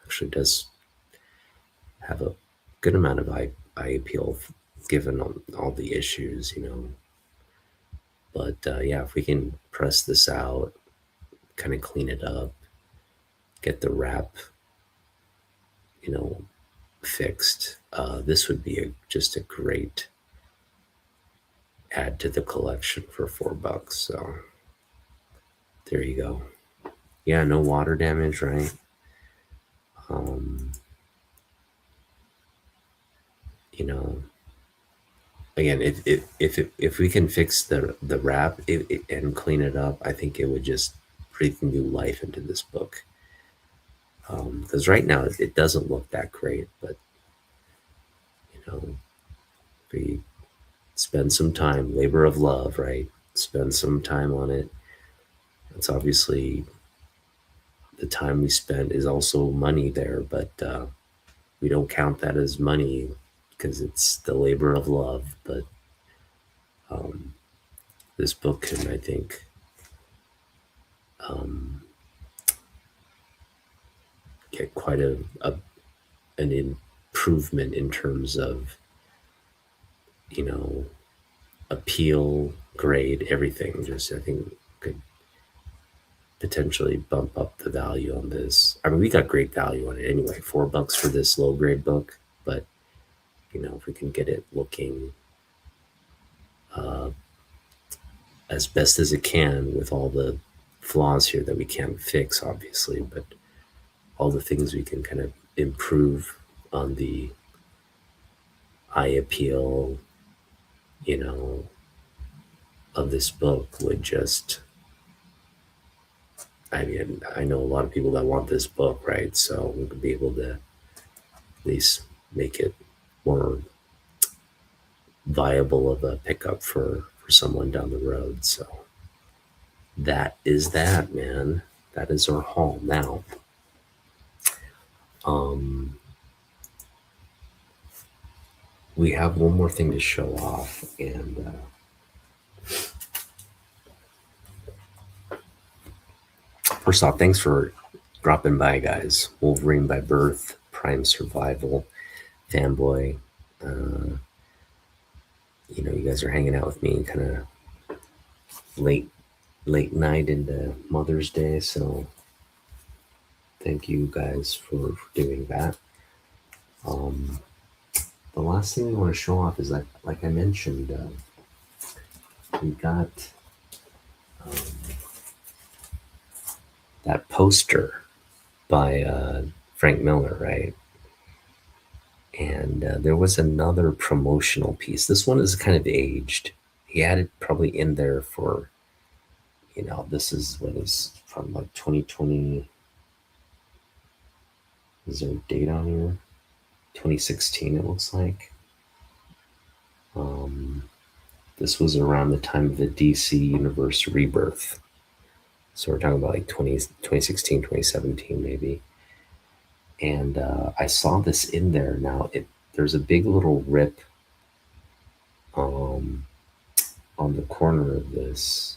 Speaker 1: Actually does have a good amount of eye appeal given all the issues, But yeah, if we can press this out, kind of clean it up, get the wrap, fixed, this would be just a great add to the collection for $4. So there you go. Yeah, no water damage, right? Again, if we can fix the wrap and clean it up, I think it would just breathe new life into this book. Because right now it doesn't look that great, but if we spend some time, labor of love, right? Spend some time on it, It's obviously the time we spent is also money there, but we don't count that as money because it's the labor of love. But um, this book can, I think, um, get quite an improvement in terms of, you know, appeal, grade, everything. Just I think could potentially bump up the value on this. I mean, we got great value on it anyway. $4 for this low grade book, but if we can get it looking uh, as best as it can with all the flaws here that we can't fix, obviously, but all the things we can kind of improve on the eye appeal, you know, of this book would just, I mean, I know a lot of people that want this book, right? So we could be able to at least make it more viable of a pickup for someone down the road. So that is that, man. That is our haul. Now, um, we have one more thing to show off, and first off, thanks for dropping by, guys. Wolverine by Birth, Prime Survival, Fanboy. Uh, you guys are hanging out with me, kind of late night into Mother's Day, so thank you guys for doing that. The last thing we want to show off is like I mentioned, we got um, that poster by Frank Miller, right? And there was another promotional piece. This one is kind of aged. He had it probably in there for, this is what is from like 2020. Is there a date on here? 2016, it looks like. This was around the time of the DC Universe rebirth. So we're talking about like 2016, 2017, maybe. And I saw this in there. Now, there's a big little rip um, on the corner of this.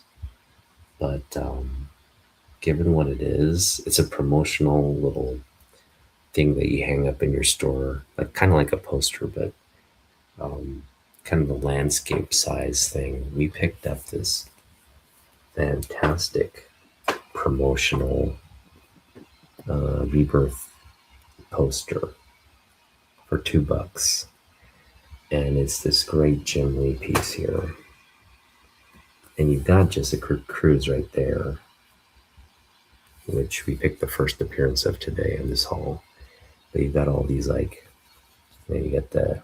Speaker 1: But given what it is, it's a promotional little thing that you hang up in your store, like kind of like a poster, but kind of a landscape size thing. We picked up this fantastic promotional rebirth poster for $2, and it's this great Jim Lee piece here, and you've got Jessica Cruz right there, which we picked the first appearance of today in this haul. But you've got all these you got the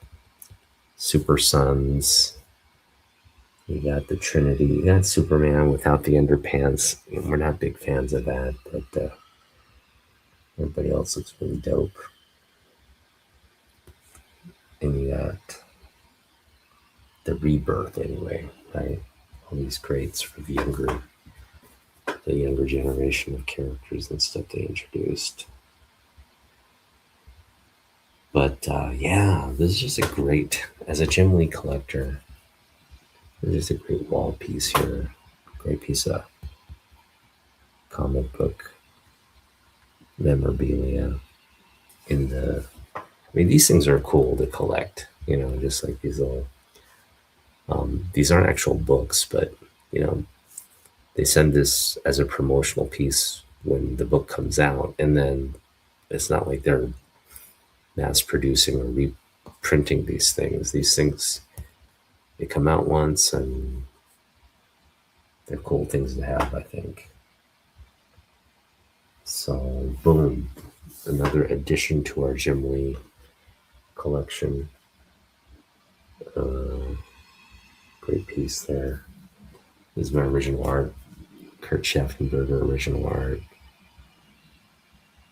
Speaker 1: Super Sons, you got the Trinity, you got Superman without the underpants. We're not big fans of that, but everybody else looks really dope. And you got the rebirth anyway, right? All these greats for the younger generation of characters and stuff they introduced. But yeah, this is just a great, as a Jim Lee collector, this is a great wall piece here. Great piece of comic book memorabilia. I mean, these things are cool to collect, just like these little, these aren't actual books, but, they send this as a promotional piece when the book comes out. And then it's not like they're mass producing or reprinting these things. These things, they come out once and they're cool things to have, I think. So, boom, another addition to our Jim Lee collection. Great piece there. This is my original art. Kurt Schaffenberger original art.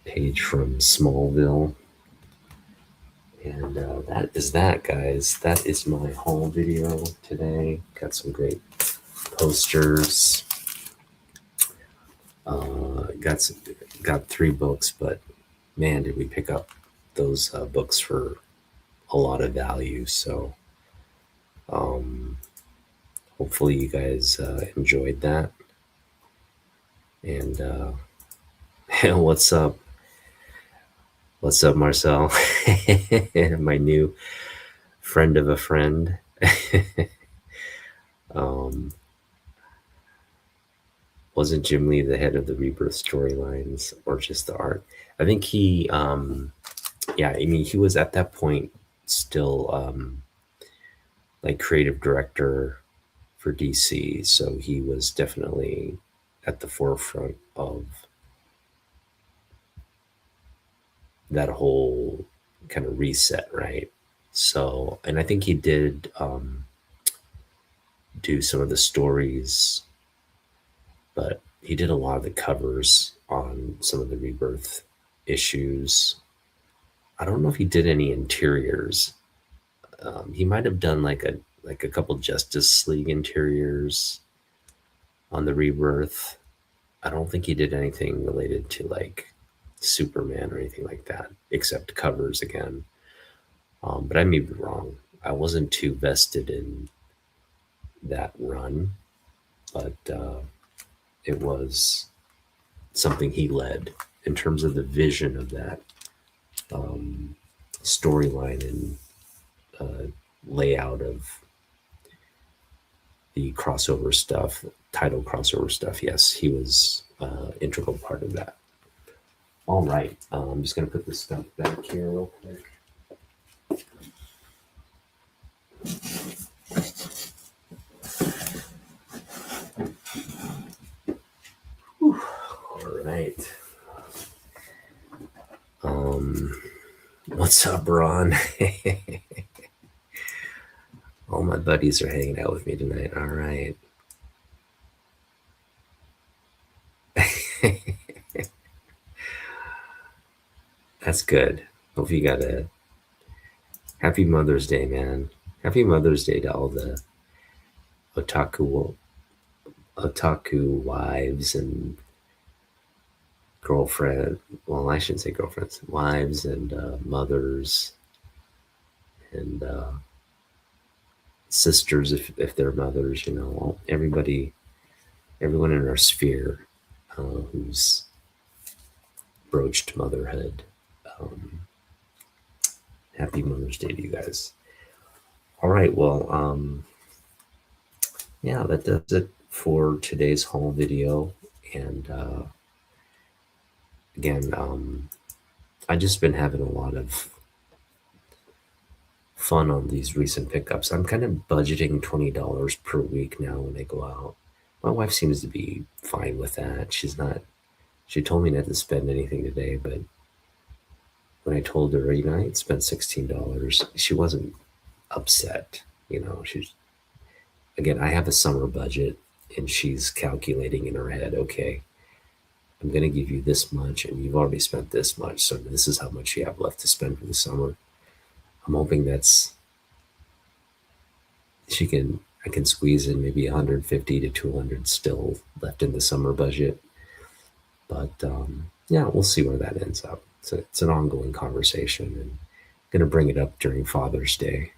Speaker 1: Page from Smallville. And that is that, guys. That is my haul video today. Got some great posters. Got got 3 books, but man, did we pick up those books for a lot of value. So um, hopefully you guys enjoyed that. And what's up? What's up, Marcel? My new friend of a friend. um, wasn't Jim Lee the head of the Rebirth storylines or just the art? I think he, yeah, I mean, he was at that point still like creative director for DC. So he was definitely at the forefront of that whole kind of reset, right? So, and I think he did do some of the stories, but he did a lot of the covers on some of the Rebirth issues. I don't know if he did any interiors. He might have done like a couple Justice League interiors on the Rebirth. I don't think he did anything related to like Superman or anything like that, except covers again. But I may be wrong. I wasn't too vested in that run, but it was something he led in terms of the vision of that storyline and layout of the crossover stuff, title crossover stuff. Yes, he was integral part of that. All right, I'm just gonna put this stuff back here real quick. Whew. All right. What's up, Ron? All my buddies are hanging out with me tonight. All right. That's good. Hope you got a happy Mother's Day, man. Happy Mother's Day to all the otaku wives and girlfriend. Well, I shouldn't say girlfriends, wives and mothers and sisters if they're mothers. You know, everybody, everyone in our sphere who's broached motherhood. Um, Happy Mother's Day to you guys. All right, well, yeah, that does it for today's haul video. And again, I just been having a lot of fun on these recent pickups. I'm kind of budgeting $20 per week now when I go out. My wife seems to be fine with that. She told me not to spend anything today, but when I told her, you know, I'd spent $16, she wasn't upset. You know, she's, again, I have a summer budget and she's calculating in her head, okay, I'm going to give you this much and you've already spent this much. So this is how much you have left to spend for the summer. I'm hoping I can squeeze in maybe 150 to 200 still left in the summer budget. But yeah, we'll see where that ends up. So it's an ongoing conversation and I'm going to bring it up during Father's Day.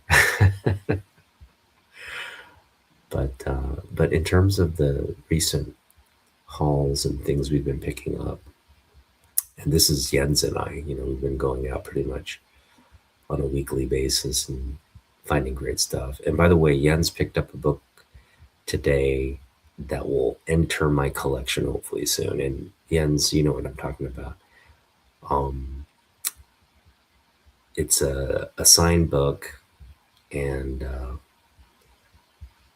Speaker 1: But in terms of the recent hauls and things we've been picking up, and this is Jens and I, you know, we've been going out pretty much on a weekly basis and finding great stuff. And by the way, Jens picked up a book today that will enter my collection hopefully soon. And Jens, you know what I'm talking about. It's a signed book, and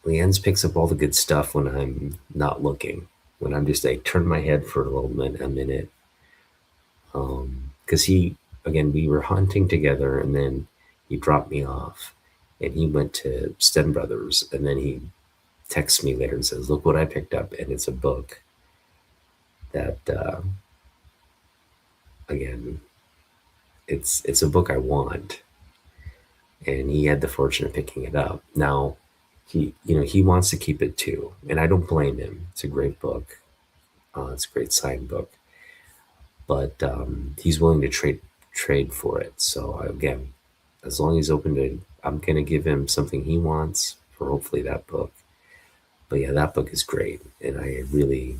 Speaker 1: Jens picks up all the good stuff when I'm not looking. When I'm just like turn my head for a minute, because we were hunting together, and then he dropped me off, and he went to Sten Brothers, and then he texts me later and says, "Look what I picked up," and it's a book that, again, it's a book I want, and he had the fortune of picking it up. Now, he wants to keep it too, and I don't blame him. It's a great book. It's a great signed book, but he's willing to trade for it. So again, as long as he's open to, I'm gonna give him something he wants for hopefully that book. But yeah, that book is great, and I really,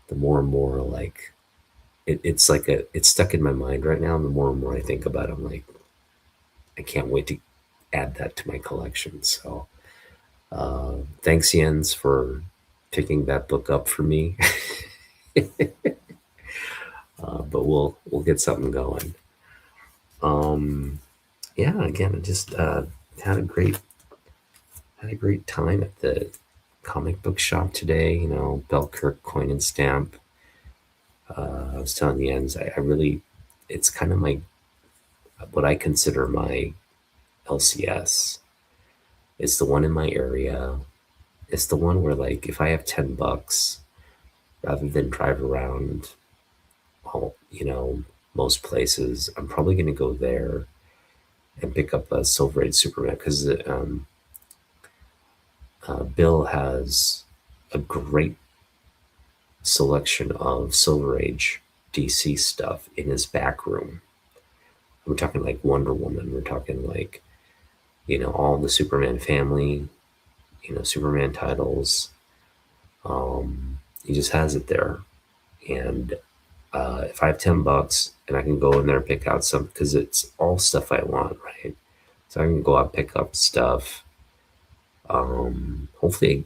Speaker 1: the more and more like it's like it's stuck in my mind right now. And the more and more I think about it, I'm like, I can't wait to add that to my collection. So thanks, Jens, for picking that book up for me. But we'll get something going. Um, yeah, again, I just had a great had a great time at the comic book shop today. You know, Belkirk Coin and Stamp. I was telling Jens, I really, it's kind of my what I consider my LCS. It's the one in my area. It's the one where, like, if I have $10, rather than drive around all, most places, I'm probably going to go there and pick up a Silver Age Superman because Bill has a great selection of Silver Age DC stuff in his back room. We're talking like Wonder Woman. We're talking like, all the Superman family, Superman titles. He just has it there. And if I have $10 and I can go in there and pick out some, because it's all stuff I want, right? So I can go out and pick up stuff. Hopefully,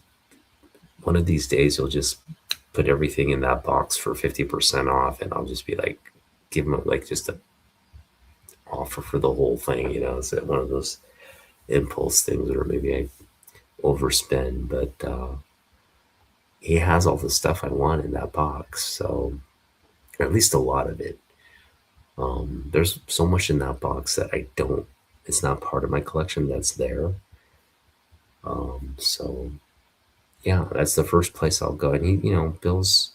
Speaker 1: one of these days you'll just put everything in that box for 50% off, and I'll just be like, give them like just a offer for the whole thing. It's one of those impulse things, or maybe I overspend, but he has all the stuff I want in that box. So, or at least a lot of it. There's so much in that box that it's not part of my collection that's there. So yeah, that's the first place I'll go. And Bill's,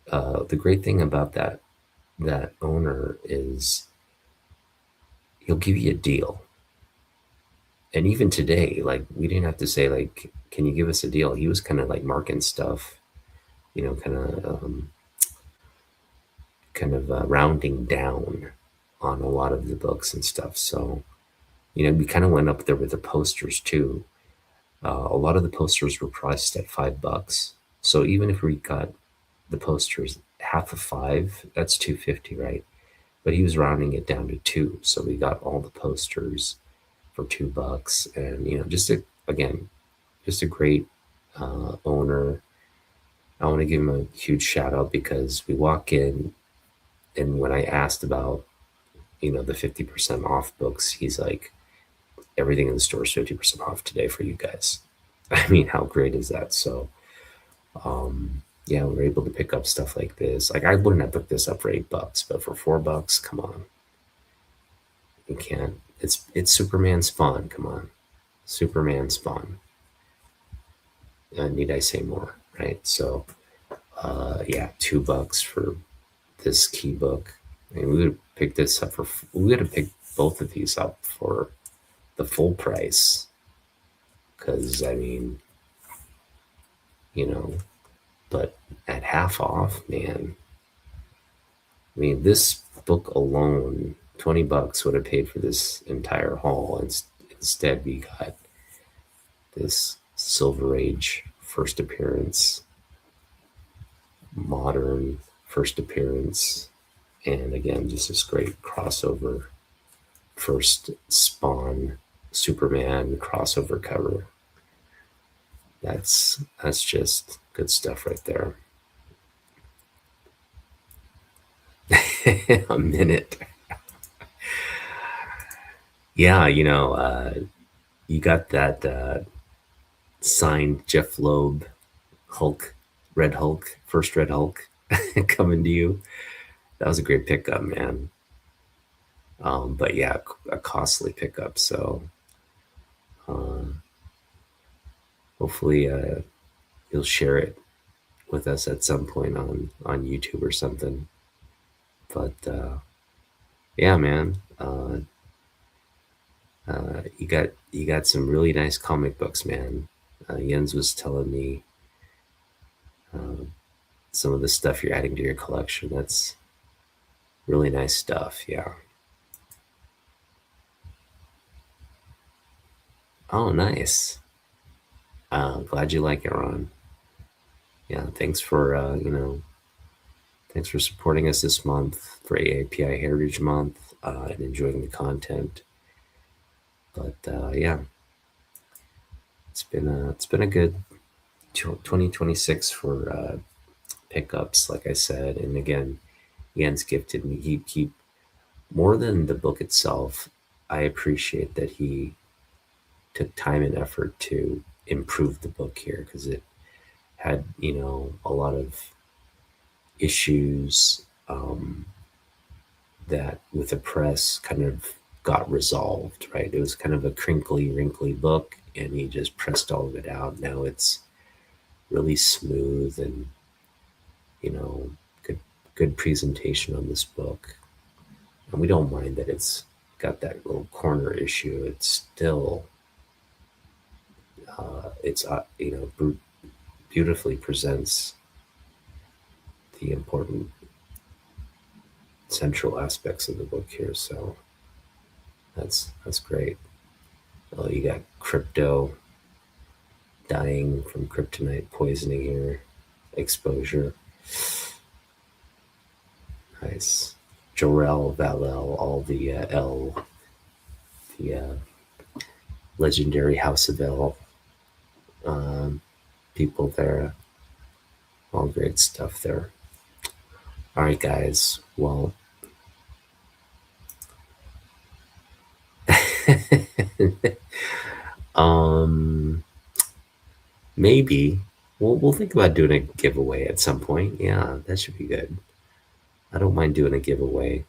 Speaker 1: the great thing about that owner is he'll give you a deal. And even today, like, we didn't have to say, like, can you give us a deal? He was kind of like marking stuff, kind of rounding down on a lot of the books and stuff. So, we kind of went up there with the posters too. A lot of the posters were priced at $5. So even if we got the posters half of five, that's 250, right? But he was rounding it down to two. So we got all the posters for $2. And, again, just a great owner. I want to give him a huge shout out because we walk in, and when I asked about, the 50% off books, he's like, everything in the store is 50% off today for you guys. I mean, how great is that? So, yeah, we're able to pick up stuff like this. Like, I wouldn't have picked this up for $8, but for $4, come on, you can't. It's Superman Spawn. Come on, Superman Spawn. Need I say more? Right. So, yeah, $2 for this key book. I mean, we would have picked this up we would have picked both of these up for the full price. Because, I mean, but at half off, man. I mean, this book alone, $20 would have paid for this entire haul. Instead, we got this Silver Age first appearance, modern first appearance, and again, just this great crossover first Spawn Superman crossover cover. That's just good stuff right there. A minute. Yeah, you got that signed Jeff Loeb Hulk, Red Hulk, first Red Hulk coming to you. That was a great pickup, man. But yeah, a costly pickup. So uh, hopefully you'll share it with us at some point on YouTube or something. But yeah, man, you got some really nice comic books, man. Jens was telling me some of the stuff you're adding to your collection. That's really nice stuff. Yeah. Oh, nice. Glad you like it, Ron. Yeah. Thanks for supporting us this month for AAPI Heritage Month and enjoying the content. But yeah, it's been a good 2026 for pickups, like I said. And again, Ian's gifted me. He more than the book itself. I appreciate that he took time and effort to improve the book here because it had a lot of issues that with the press kind of got resolved, right? It was kind of a crinkly, wrinkly book, and he just pressed all of it out. Now it's really smooth and you know good good presentation on this book. And we don't mind that it's got that little corner issue. It's still it's beautifully presents the important central aspects of the book here. So that's great. Oh, you got crypto dying from kryptonite poisoning here, exposure. Nice. Jorel, Valel, all the the legendary House of L um, people there. All great stuff there. All right, guys. Well, um, maybe we'll think about doing a giveaway at some point. Yeah, that should be good. I don't mind doing a giveaway.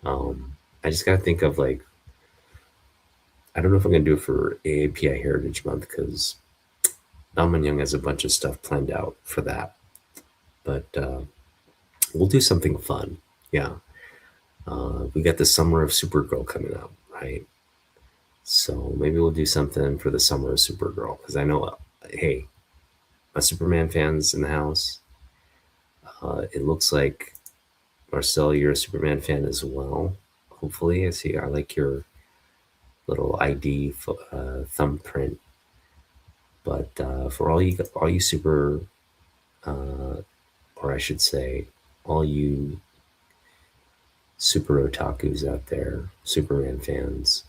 Speaker 1: I just gotta think of like I don't know if I'm gonna do it for AAPI Heritage Month because Alman Young has a bunch of stuff planned out for that. But we'll do something fun. Yeah. We got the summer of Supergirl coming up, right? So maybe we'll do something for the summer of Supergirl because I know, hey, my Superman fans in the house. It looks like Marcel, you're a Superman fan as well. Hopefully, I see. I like your little ID thumbprint. But for all you or I should say, all you super otakus out there, Superman fans,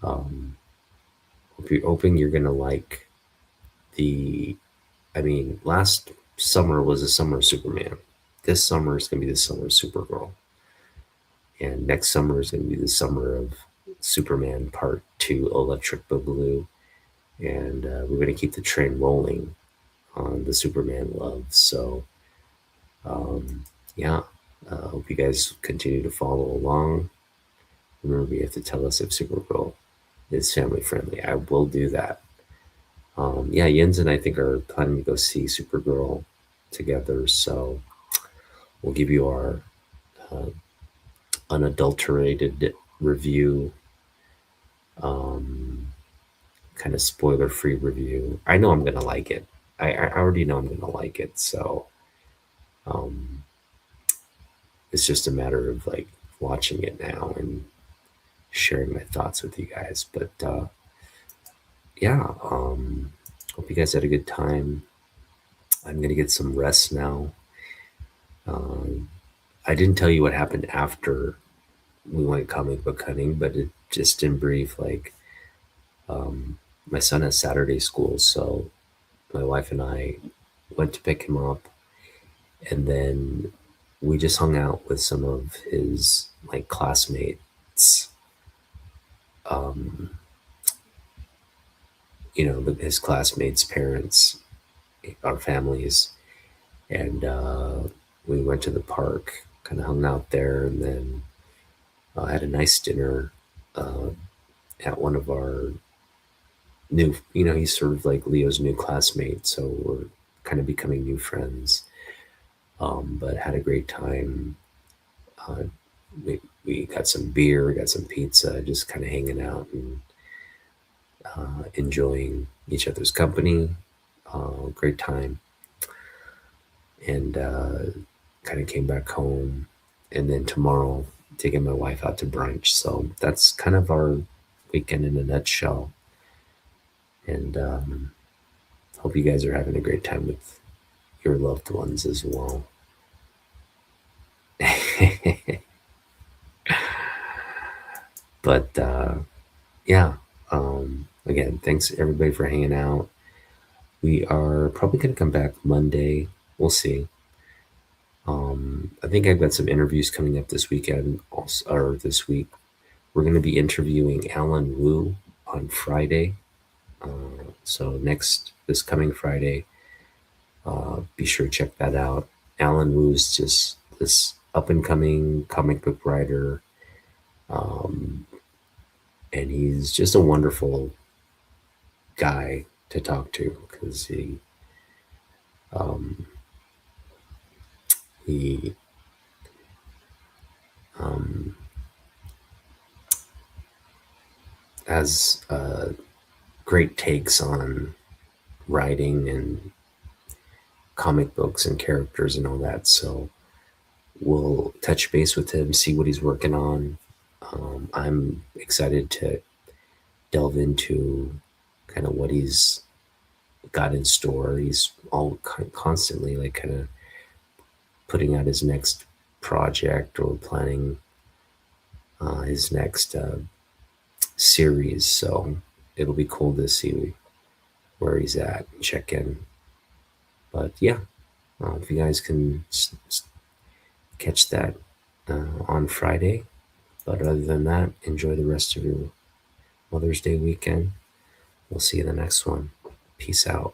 Speaker 1: um, hoping you're gonna like the. I mean, last summer was the summer of Superman. This summer is gonna be the summer of Supergirl, and next summer is gonna be the summer of Superman Part Two, Electric Boogaloo, and we're gonna keep the train rolling on the Superman love. So, yeah, hope you guys continue to follow along. Remember, you have to tell us if Supergirl is family friendly. I will do that. Yeah, Jens and I think are planning to go see Supergirl together. So we'll give you our uh, unadulterated review, um, kind of spoiler free review. I know I'm going to like it. I already know I'm going to like it. So um, it's just a matter of like watching it now and sharing my thoughts with you guys. But yeah, hope you guys had a good time. I'm going to get some rest now. Um, I didn't tell you what happened after we went comic book hunting, but it just in brief, like um, my son has Saturday school, so my wife and I went to pick him up, and then we just hung out with some of his like classmates, um, his classmates' parents, our families, and we went to the park, kind of hung out there, and then had a nice dinner uh, at one of our new, he's sort of like Leo's new classmate, so we're kind of becoming new friends. But had a great time. Uh, we got some beer, got some pizza, just kind of hanging out and enjoying each other's company. Great time. and kind of came back home. And then tomorrow, taking my wife out to brunch. So that's kind of our weekend in a nutshell. And hope you guys are having a great time with your loved ones as well. But yeah, again, thanks everybody for hanging out. We are probably going to come back Monday. We'll see. I think I've got some interviews coming up this weekend, also, or this week. We're going to be interviewing Alan Wu on Friday. So this coming Friday, be sure to check that out. Alan Wu's just this up and coming comic book writer, um, and he's just a wonderful guy to talk to because um, he um, has great takes on writing and comic books and characters and all that. So we'll touch base with him, see what he's working on. I'm excited to delve into kind of what he's got in store. He's all constantly like kind of putting out his next project or planning his next series. So it'll be cool to see where he's at and check in. But yeah, if you guys can catch that on Friday. But other than that, enjoy the rest of your Mother's Day weekend. We'll see you in the next one. Peace out.